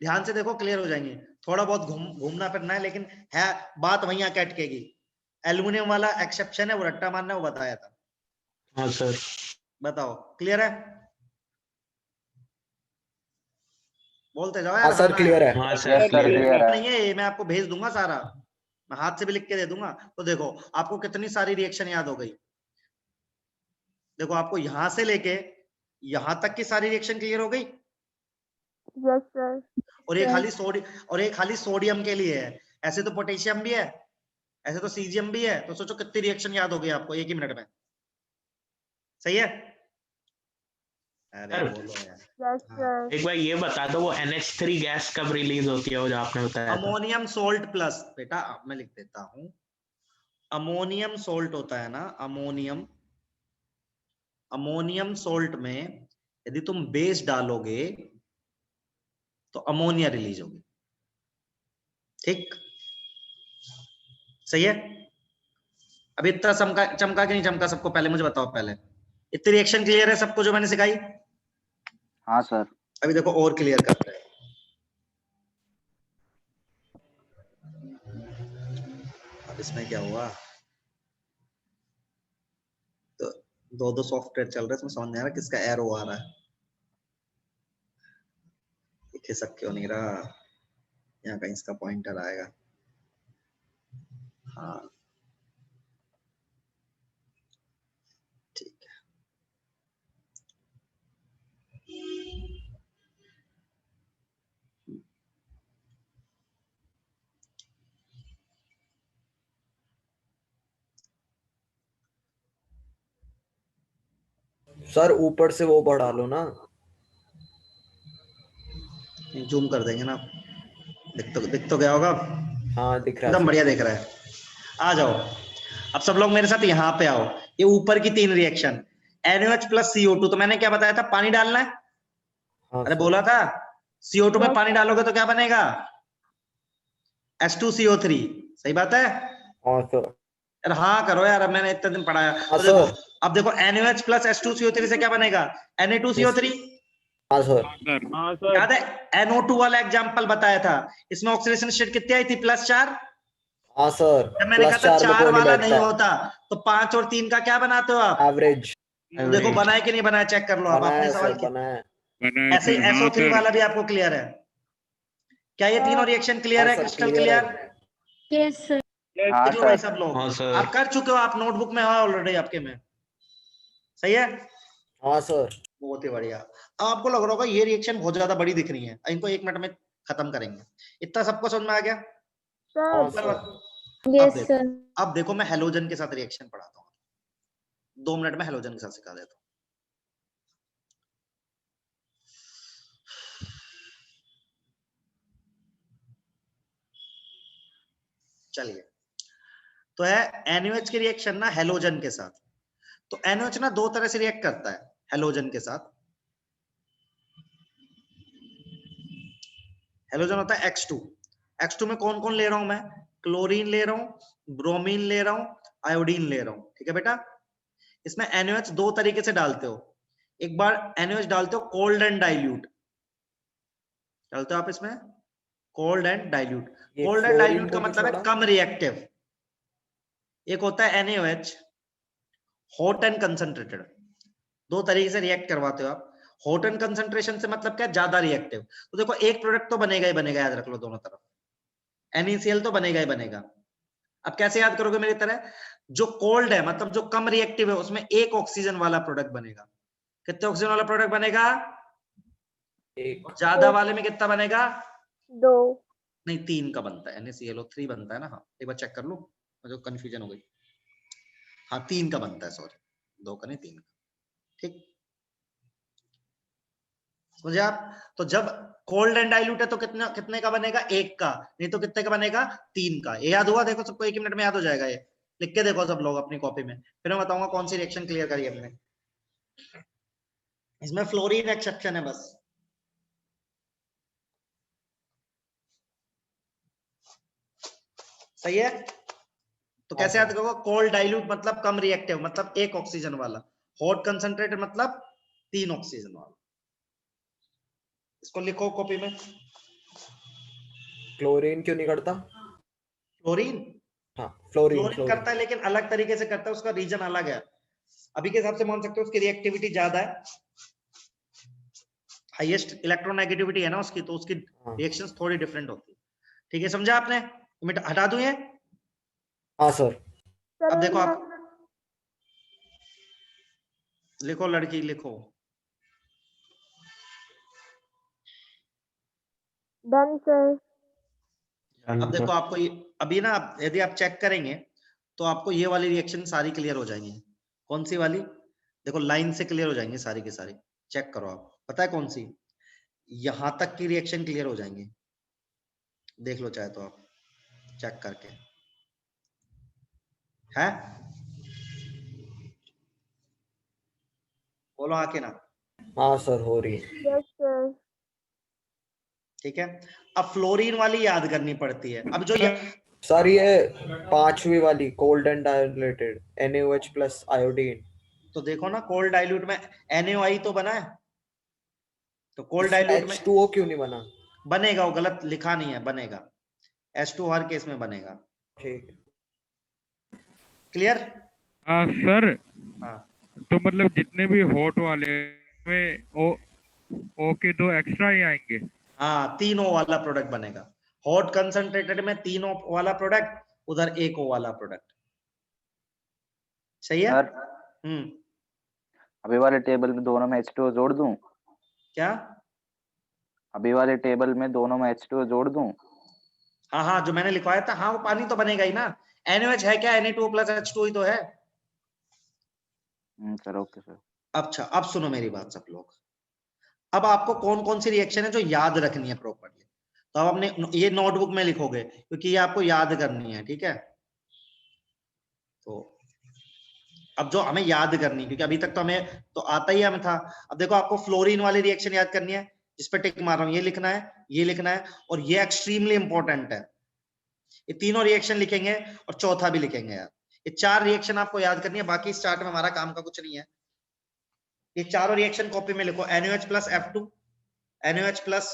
ध्यान से देखो, क्लियर हो जाएंगे। थोड़ा बहुत घूमना फिरना है, लेकिन है बात वहीं आके अटकेगी। एल्युमिनियम वाला एक्सेप्शन है, वो रट्टा मारना, वो बताया था। हाँ सर। बताओ क्लियर है? बोलते जाओ यार। हाँ सर क्लियर है। हाँ सर क्लियर है। नहीं है, मैं आपको भेज दूंगा सारा, मैं हाथ से भी लिख के दे दूंगा। तो देखो आपको कितनी सारी रिएक्शन याद हो गई। देखो आपको यहां से लेके यहां तक की सारी रिएक्शन क्लियर हो गई। Yes sir. और एक खाली सोडियम के लिए है। ऐसे तो पोटेशियम भी है, ऐसे तो सीजियम भी है, तो सोचो कितनी रिएक्शन याद हो गई आपको एक ही मिनट में। सही है? अरे सर, बोलो यार। Yes sir. एक बार ये बता दो, वो NH3 गैस कब रिलीज होती है, वो जो आपने बताया था? अमोनियम सोल्ट प्लस, बेटा मैं लिख देता हूं, अमोनियम सोल्ट होता है ना, अमोनियम सोल्ट में यदि तुम बेस डालोगे तो अमोनिया रिलीज होगी। ठीक, सही है? अभी इतना चमका कि नहीं चमका सबको, पहले मुझे बताओ, पहले इतनी रिएक्शन क्लियर है सबको जो मैंने सिखाई? हाँ सर। अभी देखो और क्लियर करते हैं। अब इसमें क्या हुआ, तो दो सॉफ्टवेयर चल रहे हैं, इसमें समझ नहीं आ रहा किसका एरो आ रहा है, खिसक क्यों नहीं रहा, यहाँ कहीं इसका पॉइंटर आएगा। हाँ ठीक है। सर ऊपर से वो बढ़ा लो ना, जूम कर देंगे ना, दिख तो गया होगा, हाँ दिख रहा है एकदम सर। बढ़िया दिख रहा है। आ जाओ अब सब लोग मेरे साथ यहाँ पे आओ, ये ऊपर की 3 रिएक्शन NaOH प्लस CO2, तो मैंने क्या बताया था, पानी डालना है। हाँ अरे सर। बोला था CO2 में पानी डालोगे तो क्या बनेगा, H2CO3, सही बात है? हाँ सर। यार हाँ करो यार, अब मैंने इतने दिन पढ़ाया। हाँ तो देखो, सर। अब देखो NaOH प्लस H2CO3 से क्या बनेगा, Na2CO3। हाँ सर। हाँ सर। याद है NO2 वाला एग्जांपल बताया था, इसमें ऑक्सीडेशन स्टेट कितनी आई थी, +4। हाँ सर। जब मैंने कहा था +4 में 4 कोई नहीं वाला नहीं बैठता, होता, तो 5 और 3 का क्या बनाते हो आप, एवरेज। तो देखो बनाए कि नहीं बनाया, चेक कर लो आप बना अपने है सवाल सर, की। बना है। बनाए ऐसे थे, हाँ SO3 सर। वाला भी आपको क्लियर है क्या, ये तीनों रिएक्शन क्लियर हाँ है, सर क्रिस्टल क्लियर क्लियर? है। Yes sir. हाँ देख लो भाई सर। सब लोग, हाँ सर। आप कर चुके हो, आप नोटबुक में हो ऑलरेडी आपके में, सही है? हाँ सर। बहुत ही बढ़िया। अब आपको लग रहा होगा ये रिएक्शन बहुत ज्यादा बड़ी दिख रही है, इनको 1 मिनट में खत्म करेंगे। इतना सबको समझ में आ गया? हाँ सर। सर। अब यस देखो, सर। अब देखो मैं हेलोजन के साथ रिएक्शन पढ़ाता हूँ, 2 मिनट में हेलोजन के साथ सिखा देता हूँ। चलिए, तो है NaOH की रिएक्शन ना हेलोजन के साथ, तो NaOH ना 2 तरह से रिएक्ट करता है हेलोजन के साथ। हेलोजन होता है X2 में कौन कौन ले रहा हूं मैं, क्लोरीन ले रहा हूं, ब्रोमीन ले रहा हूं, आयोडीन ले रहा हूं, ठीक है बेटा? इसमें NaOH 2 तरीके से डालते हो, एक बार NaOH डालते हो कोल्ड एंड डाइल्यूट, डालते हो आप इसमें कोल्ड एंड डाइल्यूट। ये कोल्ड एंड फ्लोरीन डाइल्यूट का को भी मतलब है छोड़ा। कम रिएक्टिव। एक होता है NaOH हॉट एंड कंसंट्रेटेड, 2 तरीके से रिएक्ट करवाते हो आप। हॉट एंड कंसंट्रेशन से मतलब क्या, ज्यादा रिएक्टिव। तो देखो एक प्रोडक्ट तो बनेगा ही बनेगा, याद रख लो दोनों तरफ, NaCl तो बनेगा ही बनेगा। अब कैसे याद करोगे मेरी तरह, जो कोल्ड है मतलब जो कम रिएक्टिव है उसमें 1 ऑक्सीजन वाला प्रोडक्ट बनेगा। कितने ऑक्सीजन वाला प्रोडक्ट बनेगा, 1। और ज्यादा वाले में कितना बनेगा, 2। नहीं 3 का बनता है, NaClO3 बनता है ना। हाँ एक बार चेक कर लो, मुझे कंफ्यूजन हो गई। हाँ 3 का बनता है, सॉरी 2 का नहीं 3 का, ठीक समझे आप? तो जब कोल्ड एंड डाइल्यूट है तो कितने कितने का बनेगा, 1 का, नहीं तो कितने का बनेगा, 3 का। ये याद हुआ? देखो सबको 1 मिनट में याद हो जाएगा, ये लिख के देखो सब लोग अपनी कॉपी में, फिर मैं बताऊंगा कौन सी रिएक्शन क्लियर करी हमने। इसमें फ्लोरीन एक्सेप्शन है बस। सही है? तो कैसे याद करोगे, कोल्ड डाइल्यूट मतलब कम रिएक्टिव, मतलब 1 ऑक्सीजन वाला, हॉट कंसंट्रेटेड मतलब 3 ऑक्सीजन वाला। इसको लिखो कॉपी में। क्लोरीन क्यों नहीं करता? फ्लोरीन, हाँ फ्लोरीन। फ्लोरीन करता है लेकिन अलग तरीके से करता है, उसका रीजन अलग है। अभी के हिसाब से मान सकते हो उसकी रिएक्टिविटी ज्यादा है, हाईएस्ट इलेक्ट्रोनेगेटिविटी है ना उसकी, तो उसकी रिएक्शंस थोड़ी डिफरेंट होती है। ठीक है, समझा आपने? हटा दूं ये? हाँ सर। अब देखो आप लिखो, लड़की लिखो। Done sir. अब देखो आपको ये अभी ना यदि आप चेक करेंगे तो आपको ये वाली रिएक्शन सारी क्लियर हो जाएंगी। कौन सी वाली? देखो लाइन से क्लियर हो जाएंगी सारी की सारी। चेक करो आप, पता है कौन सी? यहां तक की रिएक्शन क्लियर हो जाएंगी। देख लो चाहे तो आप चेक करके, है? बोलो आके ना। हाँ सर हो रही है। Yes sir. ठीक है, अब फ्लोरीन वाली याद करनी पड़ती है। अब जो सर ये 5वीं वाली cold and diluted NaOH plus iodine. तो देखो ना कोल्ड डाइल्यूट में NaOI तो बना है, तो कोल्ड इसमें डाइल्यूट में H2O क्यों नहीं बना? बनेगा, वो गलत लिखा नहीं है, बनेगा। H2 हर केस में बनेगा। ठीक। क्लियर? हाँ सर। हाँ। तो मतलब जितने भी हॉट वाले में ओ के 2 एक्स्ट्रा ही आएंगे। हाँ, 3 O वाला प्रोडक्ट बनेगा। हॉट कंसंट्रेटेड में 3 O वाला प्रोडक्ट, उधर 1 O वाला प्रोडक्ट। सही है? सर अभी वाले टेबल में दोनों में H2O जोड़ दूं? क्या? अभी वाले टेबल में दोनों में H2O जोड़ दूं? हाँ हाँ, जो मैंने लिखवाया था, हाँ वो पानी तो बनेगा ही ना। NaOH है क्या? Na2 प्लस H2 ही तो है। Sir okay sir. अच्छा, अब सुनो मेरी बात सब लोग। अब आपको कौन कौन सी रिएक्शन है जो याद रखनी है प्रॉपर्ली, तो अब आपने ये नोटबुक में लिखोगे क्योंकि ये आपको याद करनी है। ठीक है, तो अब जो हमें याद करनी, क्योंकि अभी तक तो हमें तो आता ही हमें था। अब देखो आपको फ्लोरीन वाली रिएक्शन याद करनी है, जिस पे टिक मार रहा हूं, ये लिखना है, ये लिखना है, और ये एक्सट्रीमली इंपॉर्टेंट है। ये तीनों रिएक्शन लिखेंगे और चौथा भी लिखेंगे यार। ये 4 रिएक्शन आपको याद करनी है, बाकी इस चार्ट में हमारा काम का कुछ नहीं है। ये चारों रिएक्शन कॉपी में लिखो। NaOH plus F2, NaOH plus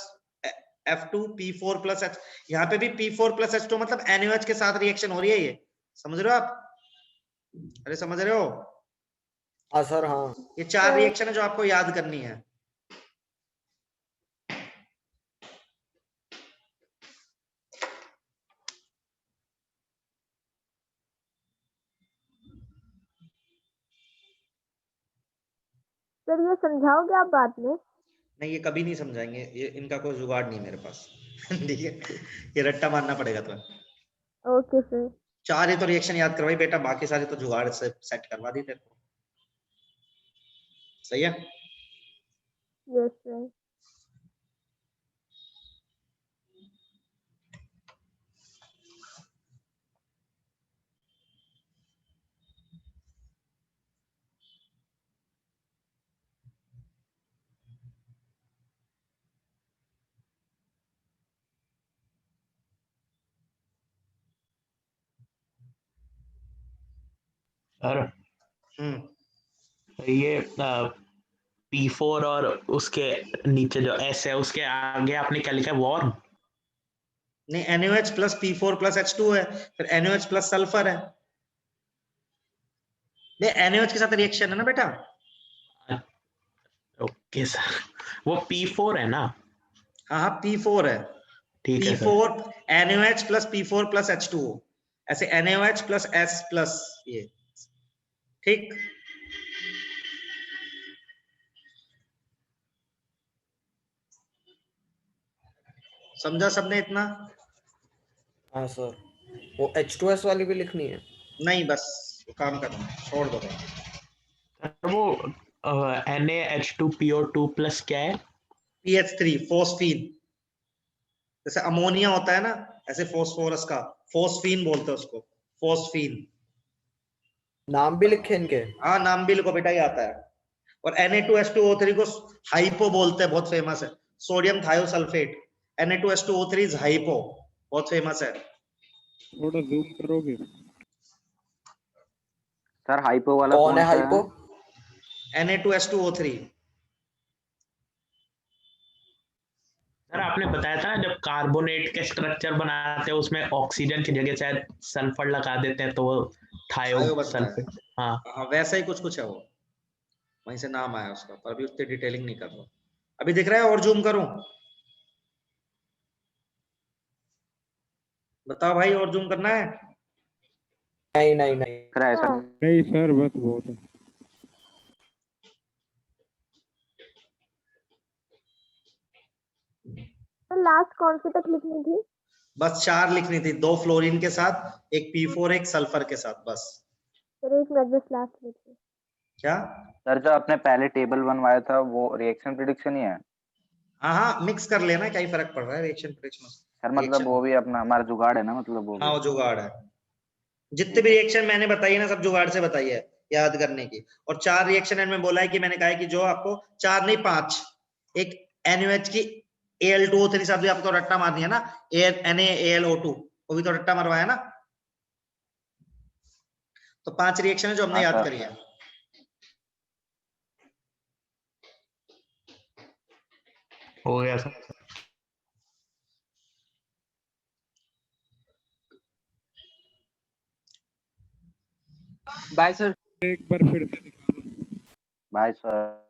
F2, P4 plus H। यहाँ पे भी P4 प्लस H2 मतलब NaOH के साथ रिएक्शन हो रही है। ये समझ रहे हो आप? अरे समझ रहे हो? हाँ सर हाँ। ये 4 रिएक्शन है जो आपको याद करनी है। सर ये समझाओगे आप बाद में? नहीं, ये कभी नहीं समझाएंगे, ये इनका कोई जुगाड़ नहीं मेरे पास। ठीक है, ये रट्टा मारना पड़ेगा तुम्हें। Okay sir. 4 ही तो रिएक्शन याद करवाई बेटा, बाकी सारे तो जुगाड़ से सेट करवा दी तेरे को। सही है? Yes sir. सर ये P4 और उसके नीचे जो S है उसके आगे आपने क्या लिखा है? वार्म? नहीं, NaOH plus P4 plus H2 है, फिर NaOH प्लस सल्फर है। नहीं, NaOH के साथ रिएक्शन है ना बेटा। ओके सर, वो P4 है ना? हाँ हाँ, P4 है। ठीक है P4 NaOH plus P4 plus H2O, ऐसे NaOH प्लस S प्लस ये। ठीक, समझा सबने इतना? हाँ सर। वो H2S वाली भी लिखनी है? नहीं, बस काम करना, छोड़ दो। वो NaH2PO2 प्लस क्या है? PH3 phosphine. जैसे अमोनिया होता है ना, ऐसे फोस्फोरस का फोस्फीन बोलते हैं उसको, फोस्फीन। नाम भी लिखे इनके? हाँ, नाम भी लिखो बेटा, ही आता है। और Na2H2O3 को हाइपो बोलते हैं, बहुत फेमस है। Sodium thiosulphate, Na2H2O3 is hypo, बहुत फेमस है। थोड़ा जूम करोगे? सर हाइपो वाला कौन है सा हाइपो? Na2H2O3। सर आपने बताया था ना जब कार्बोनेट के स्ट्रक्चर बनाते हैं उसमें ऑक्सीजन की जगह शायद सल्फर लगा देते हैं तो वो थायो बनता है। सल्फेट। हाँ हाँ, वैसा ही कुछ है वो, वहीं से नाम आया उसका, पर अभी उतनी डिटेलिंग नहीं कर रहा। अभी दिख रहा है? और जूम करूं? बताओ भाई, और जूम करना है? नहीं नहीं नहीं सर। नहीं सर, बस बहुत है। तो लास्ट कौन सी तक लिखनी थी? बस 4 लिखनी थी, 2 फ्लोरीन के साथ, एक P4 एक सल्फर के साथ, बस। सर एक मिनट बस लास्ट लिखिए। क्या सर जो आपने पहले टेबल बनवाया था वो रिएक्शन प्रिडिक्शन ही है? हाँ मिक्स कर लेना, क्या ही फर्क पड़ रहा है रिएक्शन प्रिडिक्शन। सर मतलब वो भी अपना हमारा जुगाड़ है ना, मतलब वो हाँ भी। वो जुगाड़ है। जितने भी रिएक्शन मैंने बताई है ना, सब जुगाड़ से बताई है, याद करने की। और 4 रिएक्शन एंड में बोला है कि मैंने कहा है कि जो आपको 4 नहीं 5, एक NaOH की Al2O3 साथ भी आपको रट्टा मारनी है ना, NaAlO2 वो भी तो रट्टा मरवाया ना। तो 5 रिएक्शन है जो हमने हाँ याद सर। करी है। हो गया सर। Bye sir. एक बार फिर से दिखा दो। Bye sir.